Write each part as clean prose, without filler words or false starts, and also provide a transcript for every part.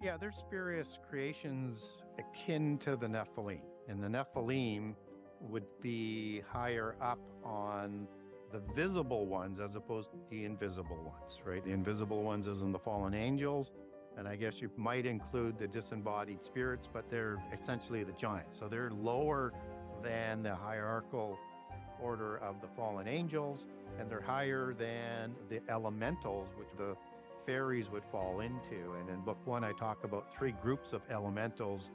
Yeah, they're spurious creations akin to the Nephilim. And the Nephilim would be higher up on the visible ones as opposed to the invisible ones, right? The invisible ones is in the fallen angels. And I guess you might include the disembodied spirits, but they're essentially the giants. So they're lower than the hierarchical order of the fallen angels, and they're higher than the elementals, which the fairies would fall into. And in book one, I talk about three groups of elementals: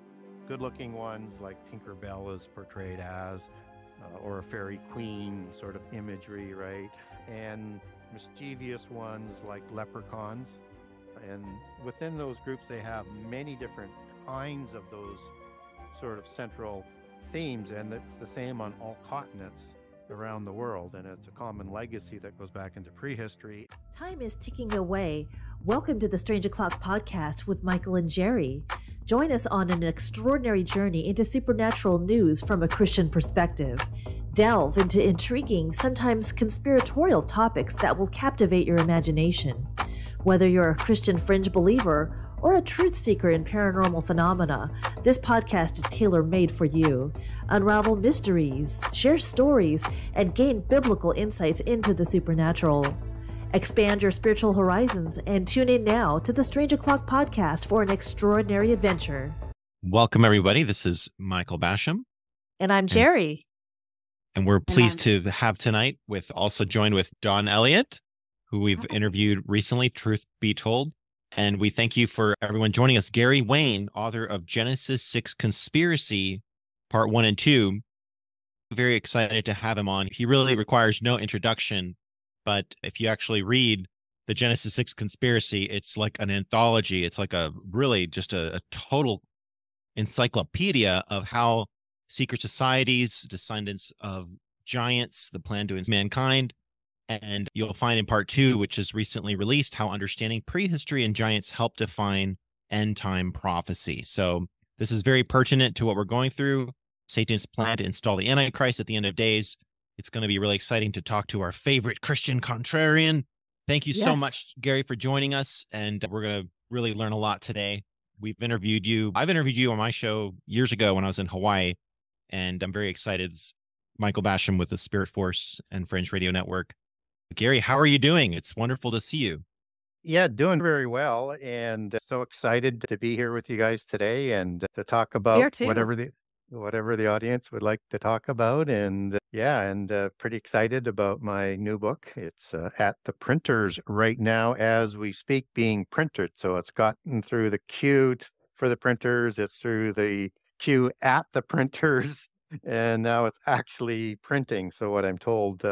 good-looking ones like Tinkerbell is portrayed as, or a fairy queen sort of imagery, right? And mischievous ones like leprechauns. And within those groups, they have many different kinds of those sort of central themes, and it's the same on all continents around the world, and it's a common legacy that goes back into prehistory. Time is ticking away. Welcome to the Strange O'Clock podcast with Michael and Jeri. Join us on an extraordinary journey into supernatural news from a Christian perspective. Delve into intriguing, sometimes conspiratorial topics that will captivate your imagination. Whether you're a Christian fringe believer or a truth seeker in paranormal phenomena, this podcast is tailor-made for you. Unravel mysteries, share stories, and gain biblical insights into the supernatural. Expand your spiritual horizons and tune in now to the Strange O'Clock podcast for an extraordinary adventure. Welcome, everybody. This is Michael Basham. And I'm Jeri. And we're pleased to have tonight also joined with Dawn Elliott, who we've interviewed recently, truth be told. And we thank you for everyone joining us. Gary Wayne, author of Genesis 6 Conspiracy, Part 1 and 2. Very excited to have him on. He really requires no introduction, but if you actually read the Genesis 6 Conspiracy, it's like an anthology. It's like a total encyclopedia of how secret societies, descendants of giants, the plan to mankind. And you'll find in part 2, which is recently released, how understanding prehistory and giants help define end time prophecy. So this is very pertinent to what we're going through. Satan's plan to install the Antichrist at the end of days. It's going to be really exciting to talk to our favorite Christian contrarian. Thank you so much, Gary, for joining us. And we're going to really learn a lot today. We've interviewed you. I've interviewed you on my show years ago when I was in Hawaii. And I'm very excited. It's Michael Basham with the Spirit Force and Fringe Radio Network. Gary, how are you doing? It's wonderful to see you. Yeah, doing very well, and so excited to be here with you guys today and to talk about whatever the audience would like to talk about. And pretty excited about my new book. It's at the printers right now as we speak, being printed. So it's gotten through the queue for the printers. It's through the queue at the printers, and now it's actually printing. So what I'm told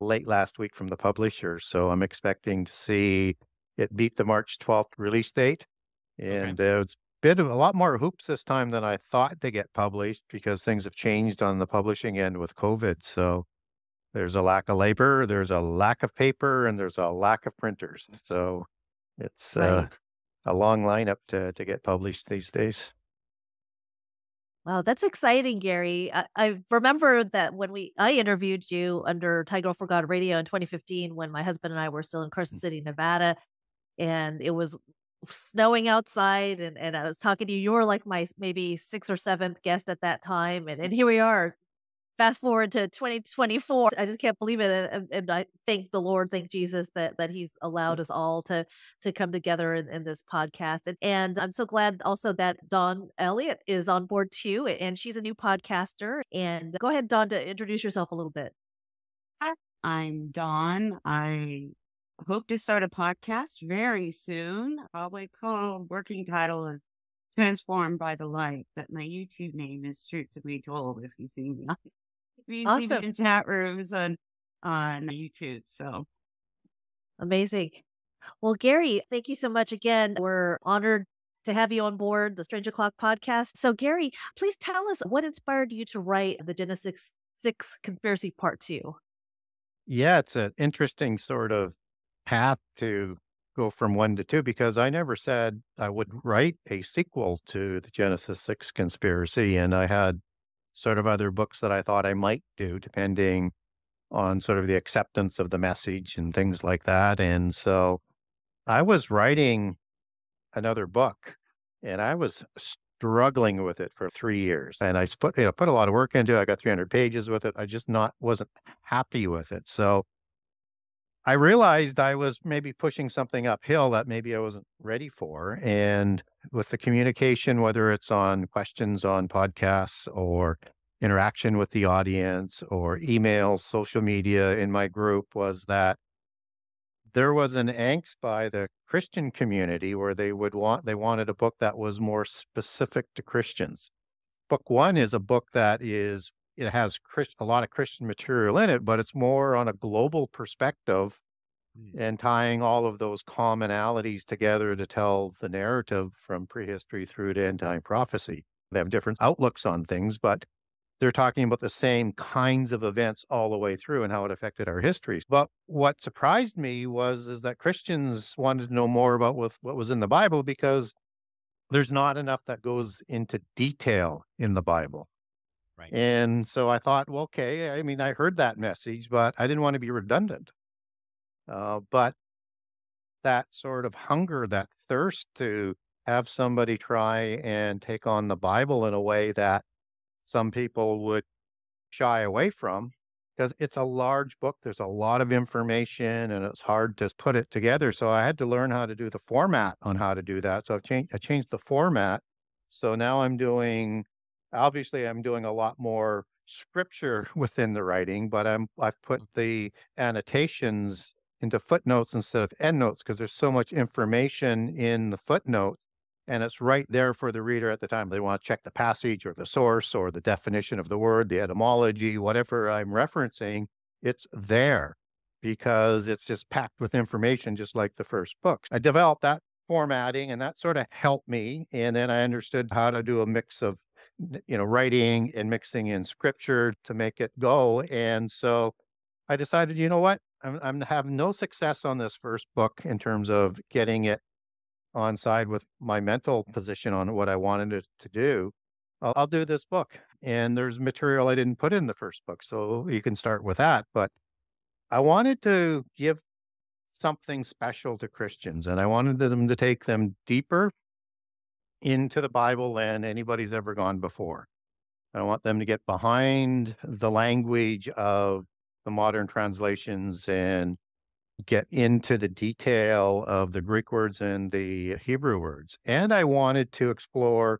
late last week from the publisher. So I'm expecting to see it beat the March 12th release date. And it's a lot more hoops this time than I thought to get published, because things have changed on the publishing end with COVID. So there's a lack of labor, there's a lack of paper, and there's a lack of printers. So it's a long lineup to get published these days. Wow, that's exciting, Gary. I remember that when I interviewed you under Thai Girl for God Radio in 2015, when my husband and I were still in Carson City, Nevada, and it was snowing outside, and I was talking to you. You were like my maybe 6th or 7th guest at that time, and here we are. Fast forward to 2024. I just can't believe it. And I thank the Lord, thank Jesus that he's allowed us all to come together in this podcast. And I'm so glad also that Dawn Elliott is on board too. And she's a new podcaster. And go ahead, Dawn, to introduce yourself a little bit. Hi, I'm Dawn. I hope to start a podcast very soon. Probably called, working title is Transformed by the Light, but my YouTube name is Truth to Be Told if you see me. See me in chat rooms on YouTube. So amazing. Well, Gary, thank you so much again. We're honored to have you on board the Strange O'Clock podcast. So, Gary, please tell us what inspired you to write the Genesis 6 Conspiracy Part 2. Yeah, it's an interesting sort of path to go from 1 to 2, because I never said I would write a sequel to the Genesis 6 Conspiracy. And I had sort of other books that I thought I might do, depending on sort of the acceptance of the message and things like that. And so I was writing another book And I was struggling with it for 3 years. And I put a lot of work into it. I got 300 pages with it. I just wasn't happy with it. So I realized I was maybe pushing something uphill that maybe I wasn't ready for. And with the communication, whether it's on questions on podcasts or interaction with the audience or emails, social media in my group, was that there was an angst by the Christian community where they wanted a book that was more specific to Christians. Book one is a book that it has a lot of Christian material in it, but it's more on a global perspective and tying all of those commonalities together to tell the narrative from prehistory through to end time prophecy. They have different outlooks on things, but they're talking about the same kinds of events all the way through and how it affected our histories. But what surprised me is that Christians wanted to know more about what was in the Bible, because there's not enough that goes into detail in the Bible. Right. And so I thought, well, okay, I mean, I heard that message, but I didn't want to be redundant. But that sort of hunger, that thirst to have somebody try and take on the Bible in a way that some people would shy away from, because it's a large book. There's a lot of information and it's hard to put it together. So I had to learn how to do the format on how to do that. So I changed the format. So now I'm doing a lot more scripture within the writing, but I've put the annotations into footnotes instead of endnotes, because there's so much information in the footnote. And it's right there for the reader at the time. They want to check the passage or the source or the definition of the word, the etymology, whatever I'm referencing, it's there because it's just packed with information, just like the first books. I developed that formatting and that sort of helped me. And then I understood how to do a mix of, writing and mixing in scripture to make it go. And so I decided, you know what? I'm having no success on this first book in terms of getting it on side with my mental position on what I wanted it to do. I'll do this book. And there's material I didn't put in the first book, so you can start with that. But I wanted to give something special to Christians, and I wanted them to take them deeper into the Bible than anybody's ever gone before. I want them to get behind the language of the modern translations and get into the detail of the Greek words and the Hebrew words. And I wanted to explore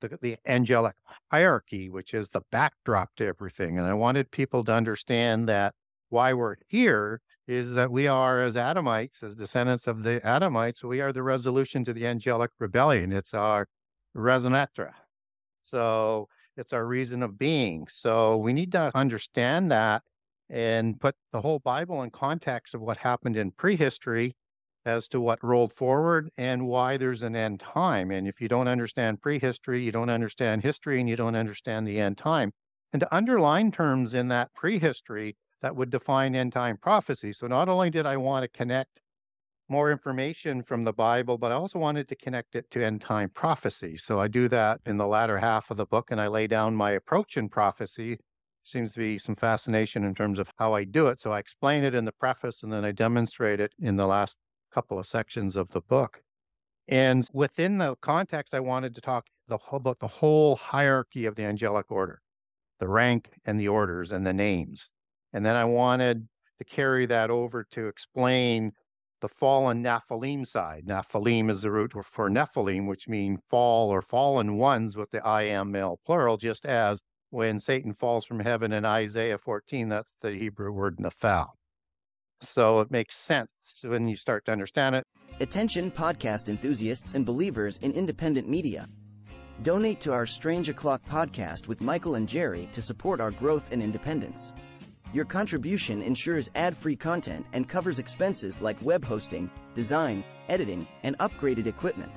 the angelic hierarchy, which is the backdrop to everything. And I wanted people to understand that why we're here is that we are, as Adamites, as descendants of the Adamites, we are the resolution to the angelic rebellion. It's our raison d'etre. So it's our reason of being. So we need to understand that and put the whole Bible in context of what happened in prehistory as to what rolled forward and why there's an end time. And if you don't understand prehistory, you don't understand history, and you don't understand the end time. And to underline terms in that prehistory that would define end time prophecy. So not only did I want to connect more information from the Bible, but I also wanted to connect it to end time prophecy. So I do that in the latter half of the book, and I lay down my approach in prophecy. Seems to be some fascination in terms of how I do it. So I explain it in the preface, and then I demonstrate it in the last couple of sections of the book. And within the context, I wanted to talk about the whole hierarchy of the angelic order, the rank and the orders and the names. And then I wanted to carry that over to explain the fallen Nephilim side. Nephilim is the root for Nephilim, which mean fall or fallen ones with the I am male plural, just as when Satan falls from heaven in Isaiah 14, that's the Hebrew word nephal. So it makes sense when you start to understand it. Attention podcast enthusiasts and believers in independent media. Donate to our Strange O'Clock podcast with Michael and Jeri to support our growth and independence. Your contribution ensures ad-free content and covers expenses like web hosting, design, editing, and upgraded equipment.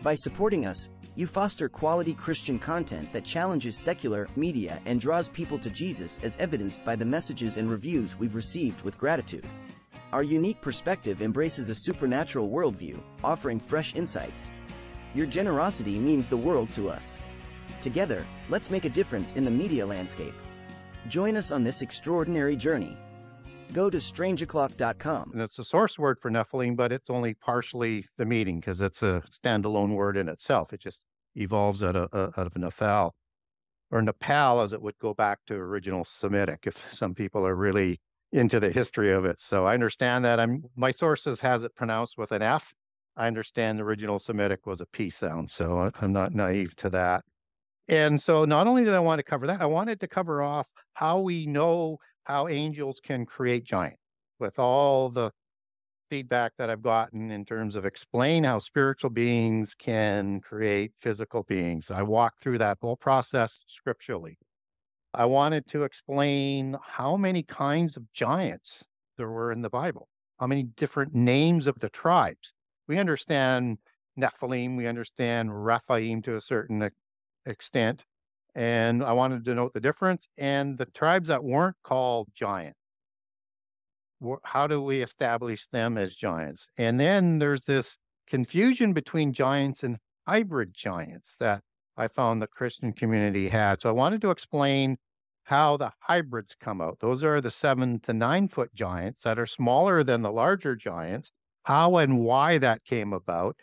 By supporting us, you foster quality Christian content that challenges secular media and draws people to Jesus, as evidenced by the messages and reviews we've received with gratitude. Our unique perspective embraces a supernatural worldview, offering fresh insights. Your generosity means the world to us. Together, let's make a difference in the media landscape. Join us on this extraordinary journey. go to strangeoclock.com. And it's a source word for Nephilim, but it's only partially the meaning because it's a standalone word in itself. It just evolves out of Nephal, or Nepal, as it would go back to original Semitic, if some people are really into the history of it. So I understand that. My sources has it pronounced with an F. I understand the original Semitic was a P sound, so I'm not naive to that. And so not only did I want to cover that, I wanted to cover off how we know how angels can create giants, with all the feedback that I've gotten in terms of explain how spiritual beings can create physical beings. I walked through that whole process scripturally. I wanted to explain how many kinds of giants there were in the Bible, how many different names of the tribes. We understand Nephilim, we understand Rephaim to a certain extent, and I wanted to note the difference. And the tribes that weren't called giant, how do we establish them as giants? And then there's this confusion between giants and hybrid giants that I found the Christian community had. So I wanted to explain how the hybrids come out. Those are the 7 to 9 foot giants that are smaller than the larger giants, how and why that came about.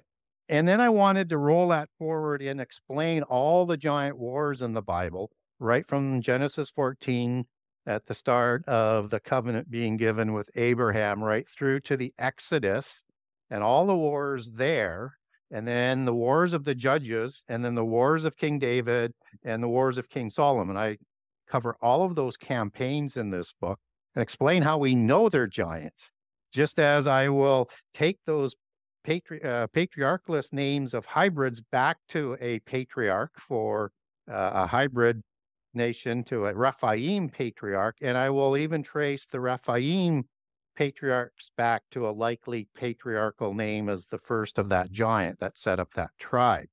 And then I wanted to roll that forward and explain all the giant wars in the Bible, right from Genesis 14 at the start of the covenant being given with Abraham, right through to the Exodus and all the wars there, and then the wars of the judges, and then the wars of King David and the wars of King Solomon. I cover all of those campaigns in this book and explain how we know they're giants, just as I will take those patriarchless names of hybrids back to a patriarch for a hybrid nation, to a Rephaim patriarch, and I will even trace the Rephaim patriarchs back to a likely patriarchal name as the first of that giant that set up that tribe.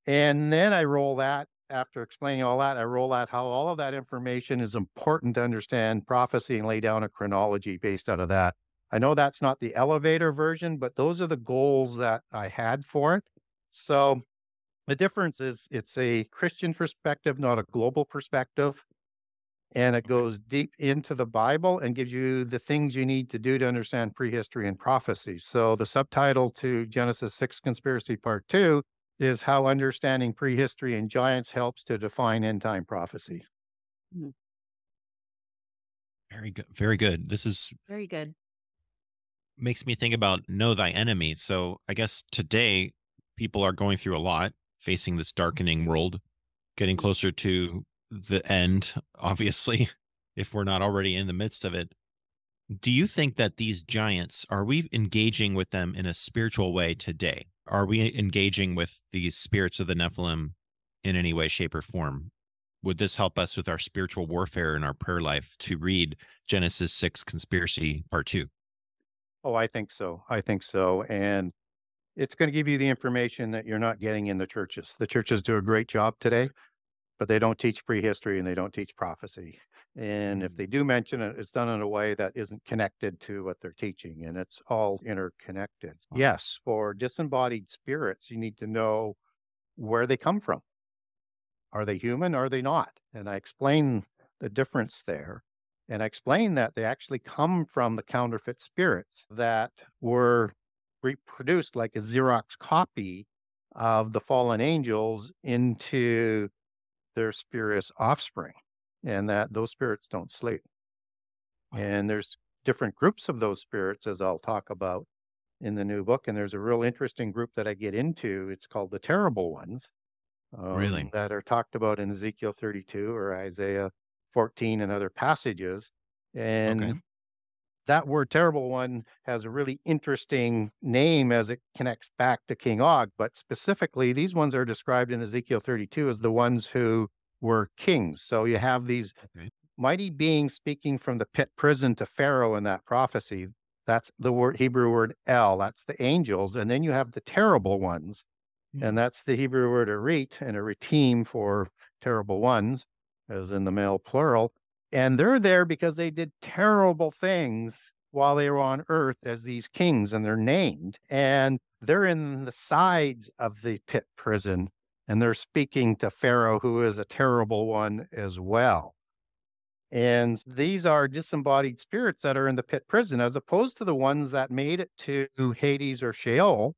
And then I roll that, after explaining all that, I roll out how all of that information is important to understand prophecy and lay down a chronology based out of that. I know that's not the elevator version, but those are the goals that I had for it. So the difference is it's a Christian perspective, not a global perspective. And it goes deep into the Bible and gives you the things you need to do to understand prehistory and prophecy. So the subtitle to Genesis 6 Conspiracy Part 2 is How Understanding Prehistory and Giants Helps to Define End Time Prophecy. Very good. Very good. This is Very good. Makes me think about know thy enemy. So I guess today people are going through a lot, facing this darkening world, getting closer to the end, obviously, if we're not already in the midst of it. Do you think that these giants, are we engaging with them in a spiritual way today? Are we engaging with these spirits of the Nephilim in any way, shape, or form? Would this help us with our spiritual warfare in our prayer life to read Genesis 6 Conspiracy Part 2? Oh, I think so. I think so. And it's going to give you the information that you're not getting in the churches. The churches do a great job today, but they don't teach prehistory and they don't teach prophecy. And if they do mention it, it's done in a way that isn't connected to what they're teaching, and it's all interconnected. Yes, for disembodied spirits, you need to know where they come from. Are they human? Are they not? And I explain the difference there. And I explain that they actually come from the counterfeit spirits that were reproduced like a Xerox copy of the fallen angels into their spurious offspring, and that those spirits don't sleep. And there's different groups of those spirits, as I'll talk about in the new book. And there's a real interesting group that I get into. It's called the terrible ones, Really? that are talked about in Ezekiel 32 or Isaiah 14 and other passages. And Okay. that word terrible one has a really interesting name as it connects back to King Og. But specifically, these ones are described in Ezekiel 32 as the ones who were kings. So you have these mighty beings speaking from the pit prison to Pharaoh in that prophecy. That's the word, Hebrew word El. That's the angels. And then you have the terrible ones. And that's the Hebrew word arit, and aritim for terrible ones, as in the male plural. And they're there because they did terrible things while they were on earth as these kings, and they're named. And they're in the sides of the pit prison, and they're speaking to Pharaoh, who is a terrible one as well. And these are disembodied spirits that are in the pit prison, as opposed to the ones that made it to Hades or Sheol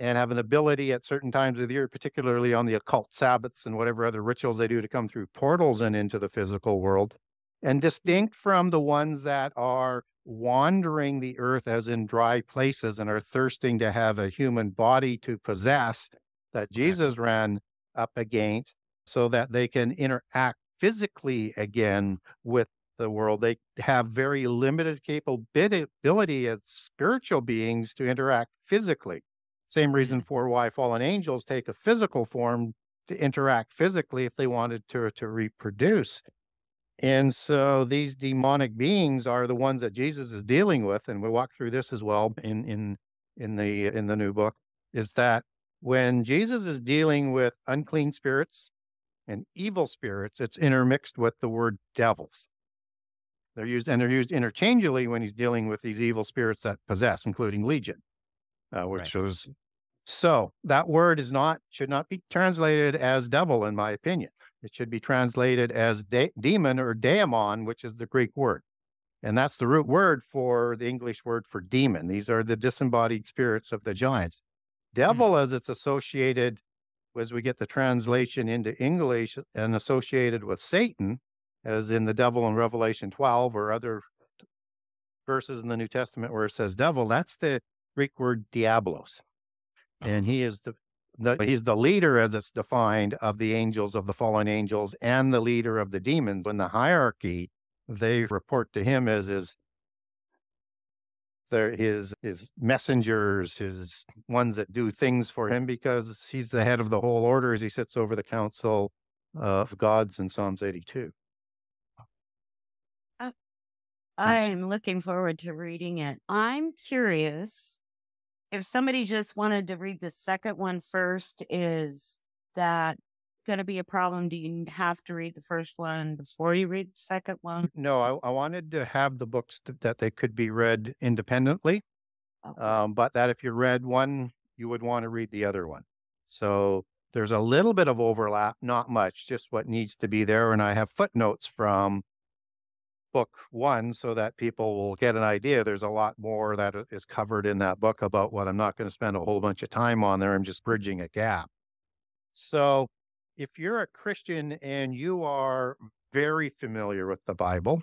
and have an ability at certain times of the year, particularly on the occult Sabbaths and whatever other rituals they do to come through portals and into the physical world. And distinct from the ones that are wandering the earth as in dry places and are thirsting to have a human body to possess, that Jesus ran up against, so that they can interact physically again with the world. They have very limited capability as spiritual beings to interact physically. Same reason for why fallen angels take a physical form to interact physically if they wanted to reproduce. And so these demonic beings are the ones that Jesus is dealing with, and we walk through this as well in the new book, is that when Jesus is dealing with unclean spirits and evil spirits, it's intermixed with the word devils. They're used interchangeably when he's dealing with these evil spirits that possess, including legion, which was so that word should not be translated as devil, in my opinion. It should be translated as demon or daemon, which is the Greek word. And that's the root word for the English word for demon. These are the disembodied spirits of the giants. Devil, as it's associated, as we get the translation into English, and associated with Satan, as in the devil in Revelation 12 or other verses in the New Testament where it says devil, that's the Greek word diablos. And he is he's the leader, as it's defined, of the angels, of the fallen angels, and the leader of the demons. In the hierarchy, they report to him as his messengers, his ones that do things for him, because he's the head of the whole order as he sits over the council of gods in Psalms 82. I'm looking forward to reading it. I'm curious if somebody just wanted to read the second one first, is that going to be a problem? Do you have to read the first one before you read the second one? No, I wanted to have the books that they could be read independently, Okay. but that if you read one, you would want to read the other one. So there's a little bit of overlap, not much, just what needs to be there. And I have footnotes from book one so that people will get an idea. There's a lot more that is covered in that book about what I'm not going to spend a whole bunch of time on there. I'm just bridging a gap. So if you're a Christian and you are very familiar with the Bible,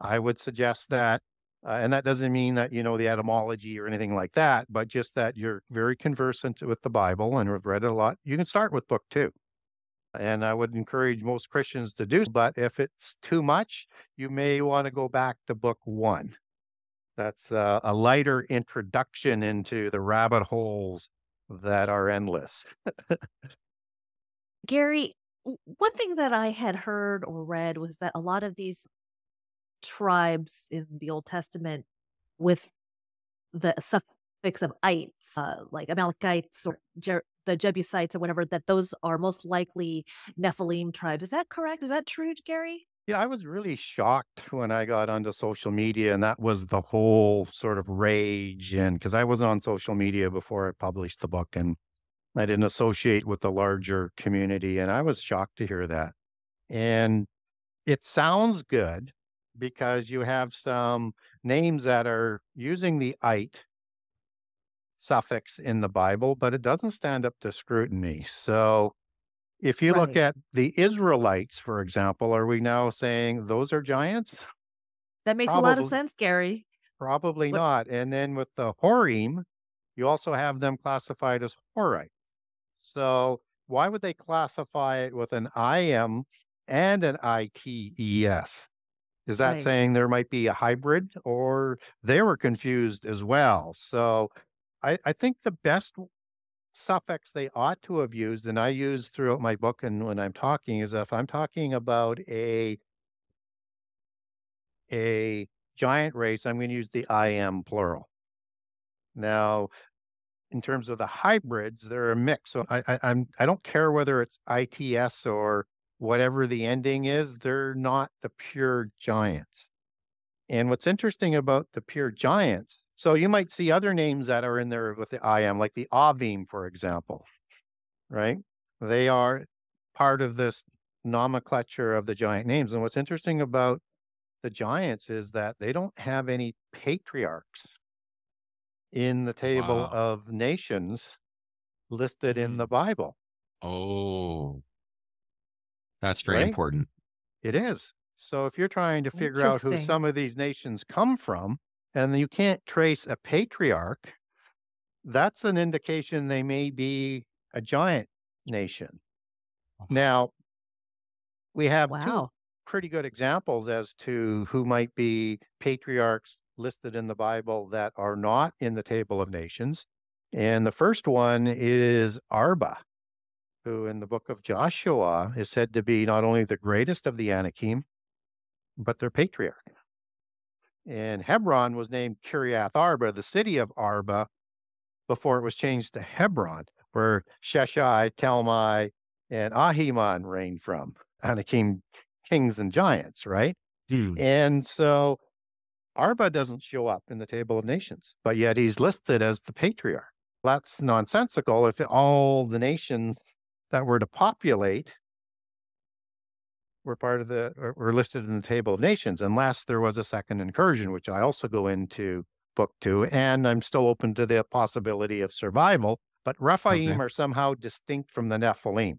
I would suggest that, and that doesn't mean that you know the etymology or anything like that, but just that you're very conversant with the Bible and have read it a lot, you can start with book two. And I would encourage most Christians to do, but if it's too much, you may want to go back to book one. That's a lighter introduction into the rabbit holes that are endless. Gary, one thing that I had heard or read was that a lot of these tribes in the Old Testament with the suffix of ites, like Amalekites or the Jebusites or whatever, that those are most likely Nephilim tribes. Is that correct? Is that true, Gary? Yeah, I was really shocked when I got onto social media, and that was the whole sort of rage. And because I was on social media before I published the book, and I didn't associate with the larger community, and I was shocked to hear that. And it sounds good because you have some names that are using the ite suffix in the Bible, but it doesn't stand up to scrutiny. So if you look at the Israelites, for example, are we now saying those are giants? That makes a lot of Probably, sense, Gary. probably What? not. And then with the Horim, you also have them classified as Horite. So why would they classify it with an IM and an ITES? Is that Right. saying there might be a hybrid, or they were confused as well? So I think the best suffix they ought to have used, and I use throughout my book and when I'm talking, is if I'm talking about a giant race, I'm going to use the I am plural. Now, in terms of the hybrids, they're a mix. So I don't care whether it's ITS or whatever the ending is, they're not the pure giants. And what's interesting about the pure giants, so you might see other names that are in there with the I am, like the Avim, for example, right? They are part of this nomenclature of the giant names. And what's interesting about the giants is that they don't have any patriarchs in the table Wow. of nations listed in the Bible. Oh, that's very Right? important. It is. So if you're trying to figure out who Interesting. some of these nations come from, and you can't trace a patriarch, that's an indication they may be a giant nation. Now, we have two Wow. pretty good examples as to who might be patriarchs listed in the Bible that are not in the table of nations. And the first one is Arba, who in the book of Joshua is said to be not only the greatest of the Anakim, but their patriarch. And Hebron was named Kiriath Arba, the city of Arba, before it was changed to Hebron, where Sheshai, Talmai, and Ahiman reigned from, Anakim kings and giants, right? And so Arba doesn't show up in the table of nations, but yet he's listed as the patriarch. That's nonsensical if all the nations that were to populate were were listed in the table of nations, unless there was a second incursion, which I also go into book 2, and I'm still open to the possibility of survival. But Rephaim are somehow distinct from the Nephilim,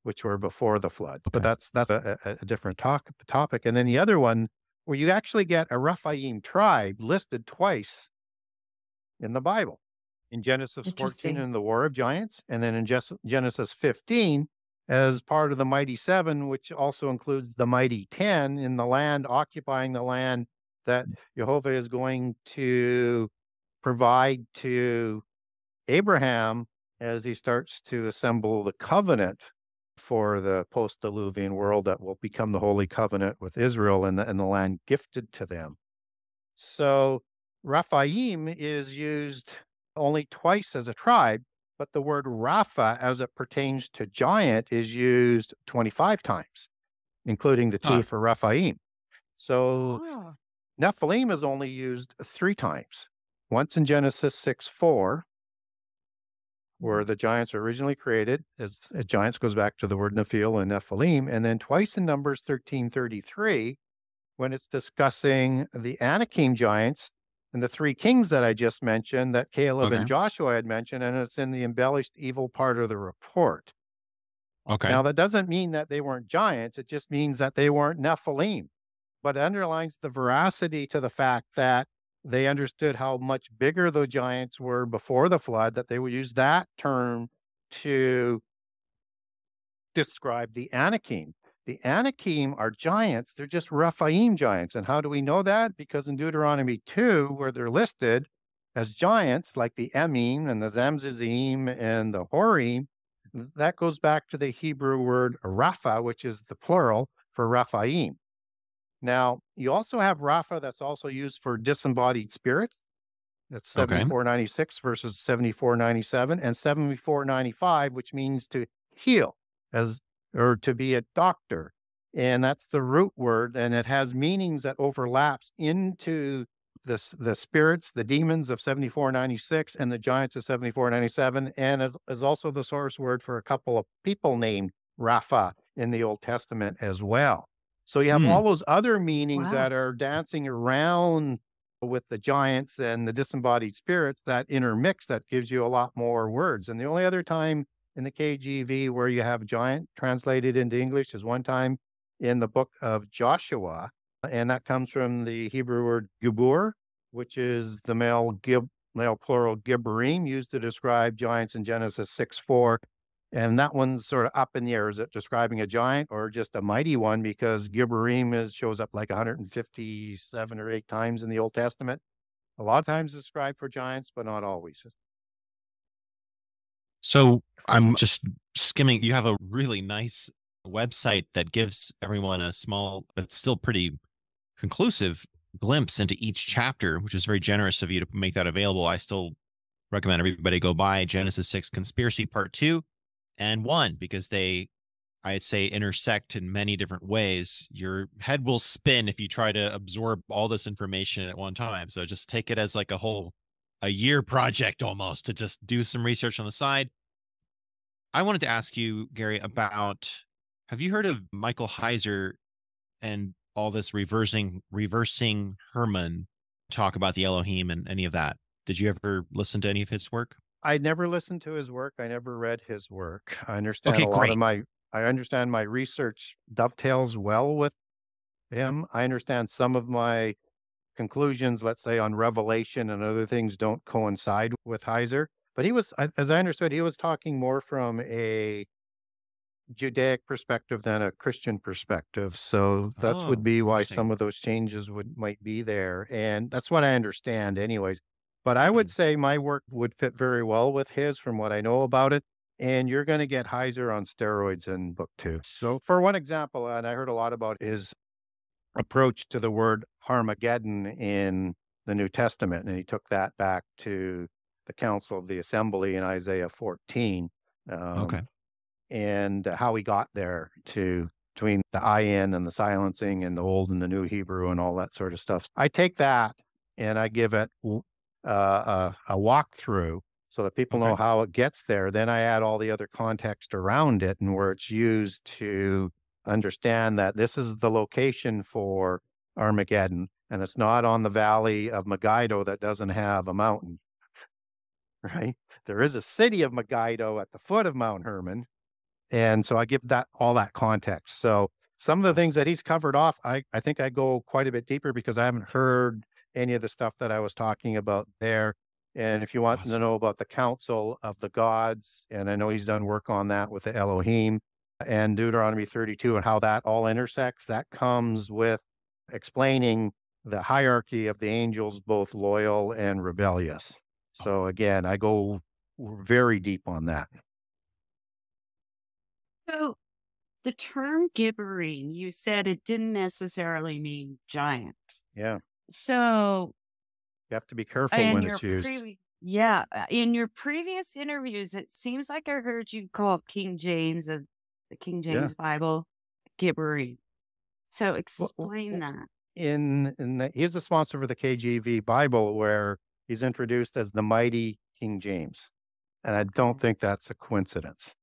which were before the flood. But that's a different topic. And then the other one, where you actually get a Rephaim tribe listed twice in the Bible, in Genesis 14 in the War of Giants, and then in Genesis 15 as part of the Mighty Seven, which also includes the Mighty 10 in the land, occupying the land that Jehovah is going to provide to Abraham as he starts to assemble the covenant for the post-Diluvian world that will become the Holy Covenant with Israel and the land gifted to them. So Rephaim is used only twice as a tribe, but the word Rapha, as it pertains to giant, is used 25 times, including the 2 for Rephaim. So Nephilim is only used 3 times. Once in Genesis 6:4, where the giants are originally created, as giants goes back to the word Nephil and Nephilim, and then twice in Numbers 13:33, when it's discussing the Anakim giants and the 3 kings that I just mentioned, that Caleb and Joshua had mentioned, and it's in the embellished evil part of the report. Now, that doesn't mean that they weren't giants. It just means that they weren't Nephilim. But it underlines the veracity to the fact that they understood how much bigger the giants were before the flood, that they would use that term to describe the Anakim. The Anakim are giants. They're just Rephaim giants. And how do we know that? Because in Deuteronomy 2, where they're listed as giants, like the Emim and the Zamzuzim and the Horim, that goes back to the Hebrew word Rapha, which is the plural for Rephaim. Now, you also have Rapha that's also used for disembodied spirits. That's 7496 versus 7497, and 7495, which means to heal or to be a doctor. And that's the root word, and it has meanings that overlaps into the spirits, the demons of 7496 and the giants of 7497. And it is also the source word for a couple of people named Rapha in the Old Testament as well. So you have all those other meanings that are dancing around with the giants and the disembodied spirits that intermix, that gives you a lot more words. And the only other time in the KJV where you have giant translated into English is one time in the book of Joshua. And that comes from the Hebrew word gibur, which is the male plural gibberim, used to describe giants in Genesis 6:4. And that one's sort of up in the air. Is it describing a giant or just a mighty one? Because gibberim shows up like 157 or 8 times in the Old Testament. A lot of times it's described for giants, but not always. So I'm just skimming. You have a really nice website that gives everyone a small, but still pretty conclusive glimpse into each chapter, which is very generous of you to make that available. I still recommend everybody go buy Genesis 6 Conspiracy Part 2 and 1, because I'd say, intersect in many different ways. Your head will spin if you try to absorb all this information at one time. So just take it as like a year project almost, to just do some research on the side. I wanted to ask you, Gary, about Have you heard of Michael Heiser and all this reversing Herman talk about the Elohim and any of that? Did you ever listen to any of his work? I never listened to his work. I never read his work. I understand Okay, a lot of great. I understand my research dovetails well with him. I understand some of my conclusions, let's say on Revelation and other things, don't coincide with Heiser. But as I understood, he was talking more from a Judaic perspective than a Christian perspective. So that would Oh, be why interesting. some of those changes might be there. And that's what I understand anyways. But I would Hmm. say my work would fit very well with his from what I know about it. And you're going to get Heiser on steroids in book 2. So for one example, and I heard a lot about his approach to the word Armageddon in the New Testament. And he took that back to the Council of the Assembly in Isaiah 14. Um, Okay. and how he got there to between the in and the silencing and the old and the new Hebrew and all that sort of stuff. I take that and I give it a walkthrough so that people know Okay. how it gets there. Then I add all the other context around it and where it's used to understand that this is the location for Armageddon, and it's not on the valley of Megiddo that doesn't have a mountain, right? There is a city of Megiddo at the foot of Mount Hermon, and so I give that all that context. So some of the things Awesome. that he's covered off, I think I go quite a bit deeper because I haven't heard any of the stuff that I was talking about there. And if you want to Awesome. know about the Council of the Gods, and I know he's done work on that with the Elohim and Deuteronomy 32 and how that all intersects, that comes with explaining the hierarchy of the angels, both loyal and rebellious. Oh, So again, I go very deep on that. So the term gibbering, you said it didn't necessarily mean giant. Yeah. So You have to be careful in when your it's used. in your previous interviews, it seems like I heard you call King James of the King Yeah. James Bible gibbering. So Well, explain that. he's the sponsor for the KJV Bible, where he's introduced as the mighty King James, and I don't Okay. think that's a coincidence.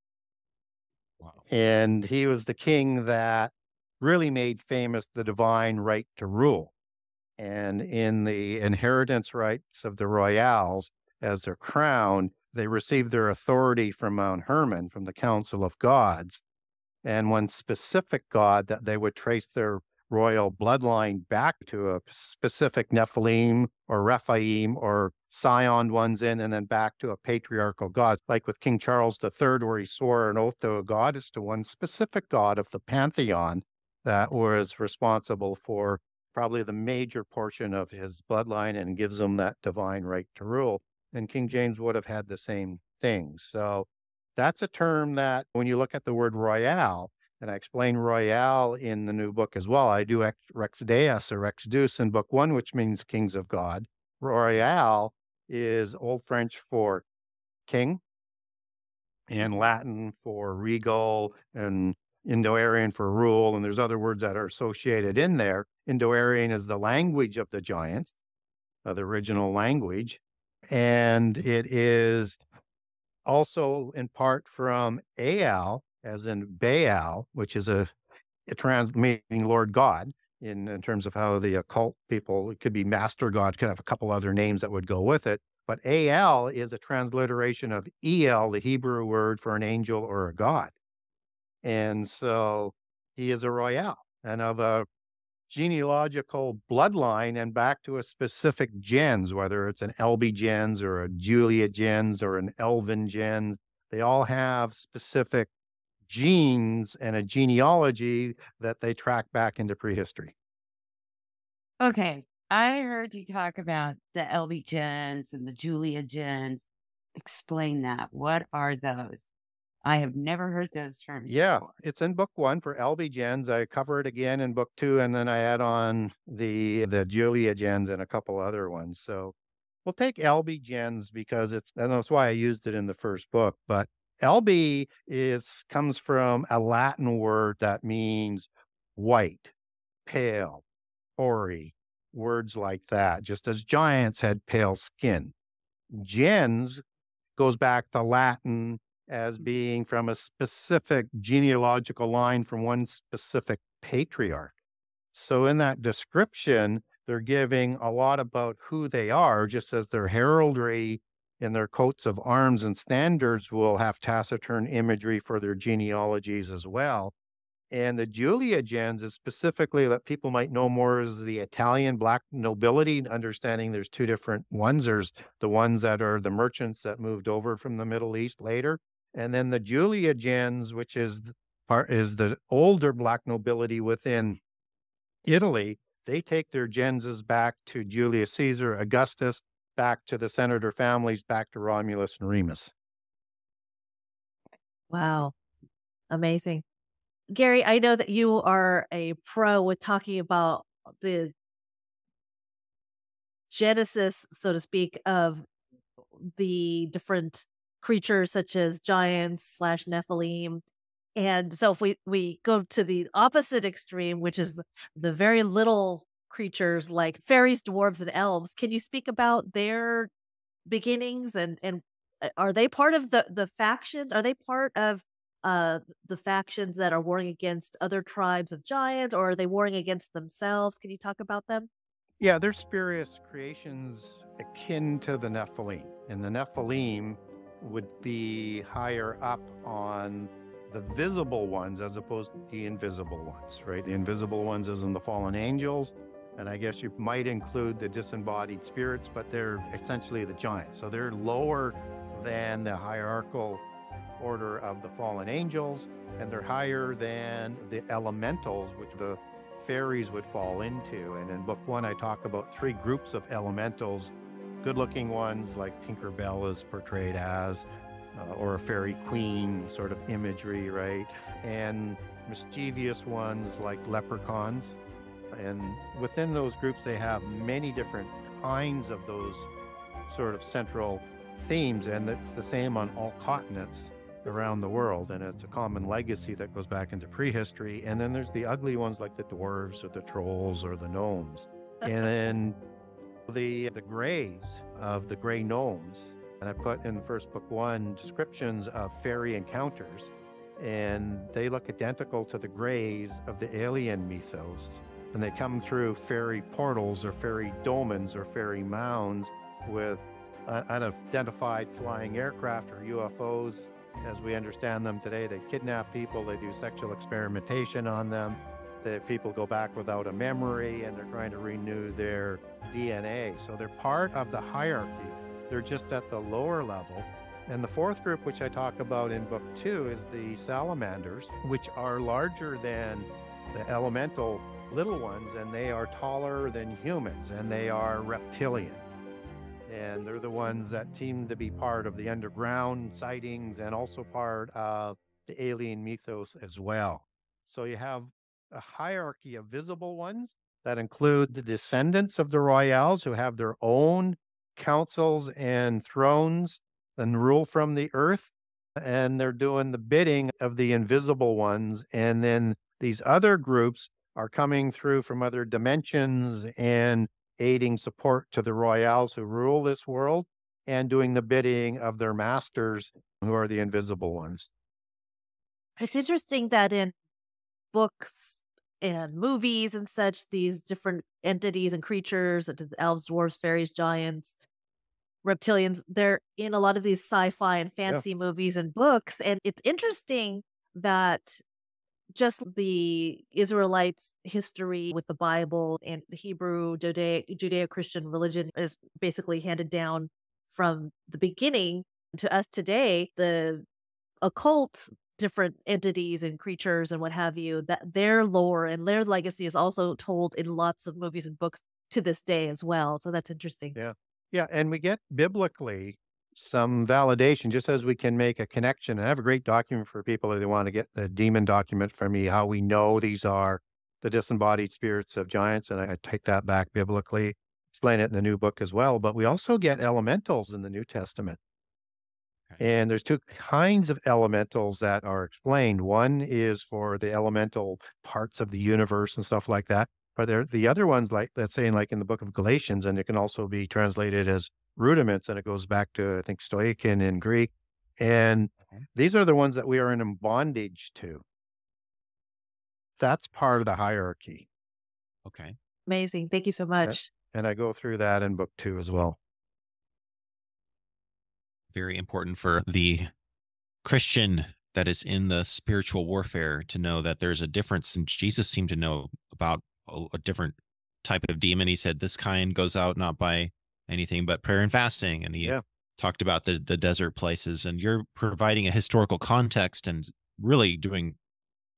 wow. And he was the king that really made famous the divine right to rule. And in the inheritance rights of the royals as their crown, they received their authority from Mount Hermon, from the Council of Gods. And one specific god that they would trace their royal bloodline back to a specific Nephilim or Rephaim or Scion ones in, and then back to a patriarchal god, like with King Charles III, where he swore an oath to a goddess, to one specific god of the pantheon that was responsible for probably the major portion of his bloodline and gives him that divine right to rule. And King James would have had the same thing. So that's a term that when you look at the word royale, and I explain royale in the new book as well. I do Rex Deus or Rex Deus in book 1, which means kings of God. Royale is Old French for king and Latin for regal and Indo-Aryan for rule. And there's other words that are associated in there. Indo-Aryan is the language of the giants, the original language. And it is also in part from Aal, as in Baal, which is a meaning Lord God in terms of how the occult people, it could be Master God, could have a couple other names that would go with it. But Al is a transliteration of El, the Hebrew word for an angel or a god. And so he is a royale and of a genealogical bloodline and back to a specific gens, whether it's an Elby gens or a Julia gens or an Elvin gens. They all have specific genes and a genealogy that they track back into prehistory. Okay. I heard you talk about the LB gens and the Julia gens. Explain that. What are those? I have never heard those terms Yeah, before. it's in book 1 for LB gens. I cover it again in book 2, and then I add on the Julia gens and a couple other ones. So we'll take LB gens because and that's why I used it in the first book. But LB comes from a Latin word that means white, pale, hoary, words like that, just as giants had pale skin. Gens goes back to Latin as being from a specific genealogical line from one specific patriarch. So in that description, they're giving a lot about who they are, just as their heraldry in their coats of arms and standards will have taciturn imagery for their genealogies as well. And the Julia gens is specifically that people might know more as the Italian black nobility, understanding there's two different ones. There's the ones that are the merchants that moved over from the Middle East later. And then the Julia gens, which is the older black nobility within Italy. They take their genses back to Julius Caesar, Augustus, back to the senator families, back to Romulus and Remus. Wow. Amazing. Gary, I know that you are a pro with talking about the genesis, so to speak, of the different creatures such as giants slash Nephilim. And so if we go to the opposite extreme, which is the very little creatures like fairies, dwarves, and elves, can you speak about their beginnings and are they part of the factions? Are they part of the factions that are warring against other tribes of giants, or are they warring against themselves? Can you talk about them? Yeah, they're spurious creations akin to the Nephilim. And the Nephilim would be higher up on the visible ones as opposed to the invisible ones, right? The invisible ones is in the fallen angels. And I guess you might include the disembodied spirits, but they're essentially the giants. So they're lower than the hierarchical order of the fallen angels, and they're higher than the elementals, which the fairies would fall into. And in book one, I talk about three groups of elementals, good-looking ones like Tinkerbell is portrayed as, or a fairy queen sort of imagery, right? And mischievous ones like leprechauns. And within those groups, they have many different kinds of those sort of central themes, and it's the same on all continents around the world, and it's a common legacy that goes back into prehistory. And then there's the ugly ones like the dwarves or the trolls or the gnomes. And then the grays of the gray gnomes. And I put in first book one descriptions of fairy encounters, and they look identical to the grays of the alien mythos. And they come through fairy portals or fairy dolmens or fairy mounds with unidentified flying aircraft or UFOs as we understand them today. They kidnap people, they do sexual experimentation on them. The people go back without a memory, and they're trying to renew their DNA. So they're part of the hierarchy. They're just at the lower level. And the fourth group, which I talk about in book two, is the salamanders, which are larger than the elemental little ones, and they are taller than humans, and they are reptilian. And they're the ones that seem to be part of the underground sightings and also part of the alien mythos as well. So you have a hierarchy of visible ones that include the descendants of the royals who have their own councils and thrones and rule from the earth. And they're doing the bidding of the invisible ones. And then these other groups are coming through from other dimensions and aiding support to the royals who rule this world and doing the bidding of their masters, who are the invisible ones. It's interesting that in books and movies and such, these different entities and creatures, elves, dwarves, fairies, giants, reptilians, they're in a lot of these sci-fi and fantasy movies and books. And it's interesting that just the Israelites' history with the Bible and the Hebrew Judeo-Christian religion is basically handed down from the beginning to us today. The occult, different entities and creatures and what have you, that their lore and their legacy is also told in lots of movies and books to this day as well. So that's interesting. Yeah. And we get biblically some validation, just as we can make a connection. I have a great document for people if they want to get the demon document from me, how we know these are the disembodied spirits of giants. And I take that back biblically, explain it in the new book as well. But we also get elementals in the New Testament. And there's two kinds of elementals that are explained. One is for the elemental parts of the universe and stuff like that. But the other ones, like that's saying like in the book of Galatians, and it can also be translated as rudiments, and it goes back to, I think, stoichein in Greek. And Okay. these are the ones that we are in bondage to. That's part of the hierarchy. Okay. Amazing. Thank you so much. And I go through that in book 2 as well. Very important for the Christian that is in the spiritual warfare to know that there's a difference. And Jesus seemed to know about a different type of demon. He said this kind goes out not by anything but prayer and fasting. And he talked about the desert places. And you're providing a historical context and really doing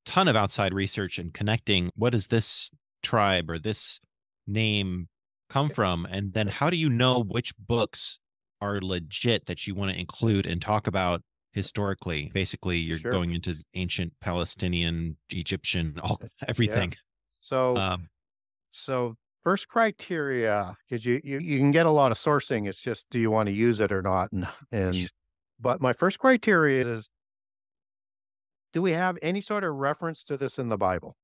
a ton of outside research and connecting what does this tribe or this name come from? And then how do you know which books are legit that you want to include and talk about historically? Basically, you're going into ancient Palestinian, Egyptian, everything. Yeah. So first criteria, because you can get a lot of sourcing. It's just, do you want to use it or not? But my first criteria is, do we have any sort of reference to this in the Bible?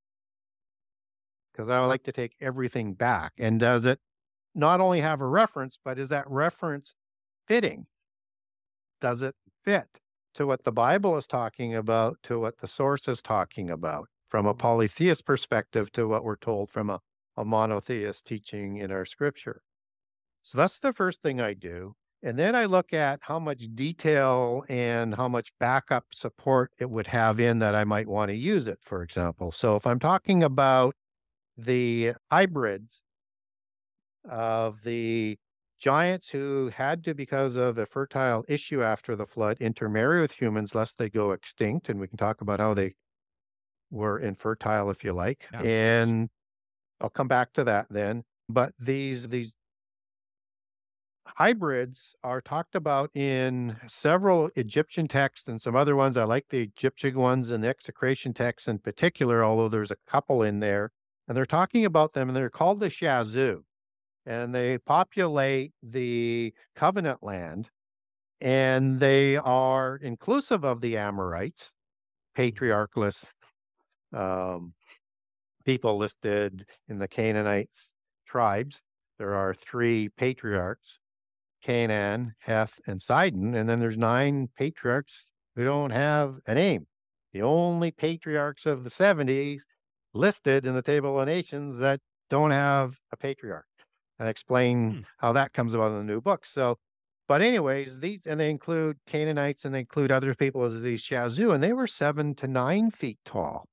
Because I would like to take everything back. And does it not only have a reference, but is that reference fitting? Does it fit to what the Bible is talking about, to what the source is talking about, from a polytheist perspective to what we're told from a monotheist teaching in our scripture? So that's the first thing I do. And then I look at how much detail and how much backup support it would have in that I might want to use it, for example. So if I'm talking about the hybrids of the giants who had to, because of a fertile issue after the flood, intermarry with humans lest they go extinct. And we can talk about how they were infertile, if you like. Yeah. And I'll come back to that then. But these hybrids are talked about in several Egyptian texts and some other ones. I like the Egyptian ones and the execration texts in particular, although there's a couple in there. And they're talking about them, and they're called the Shazu. And they populate the covenant land, and they are inclusive of the Amorites, patriarchless people listed in the Canaanite tribes. There are 3 patriarchs, Canaan, Heth, and Sidon, and then there's 9 patriarchs who don't have a name. The only patriarchs of the 70 listed in the Table of Nations that don't have a patriarch. And explain how that comes about in the new book. So, but anyways, and they include Canaanites and they include other people as these Shazu, and they were 7 to 9 feet tall.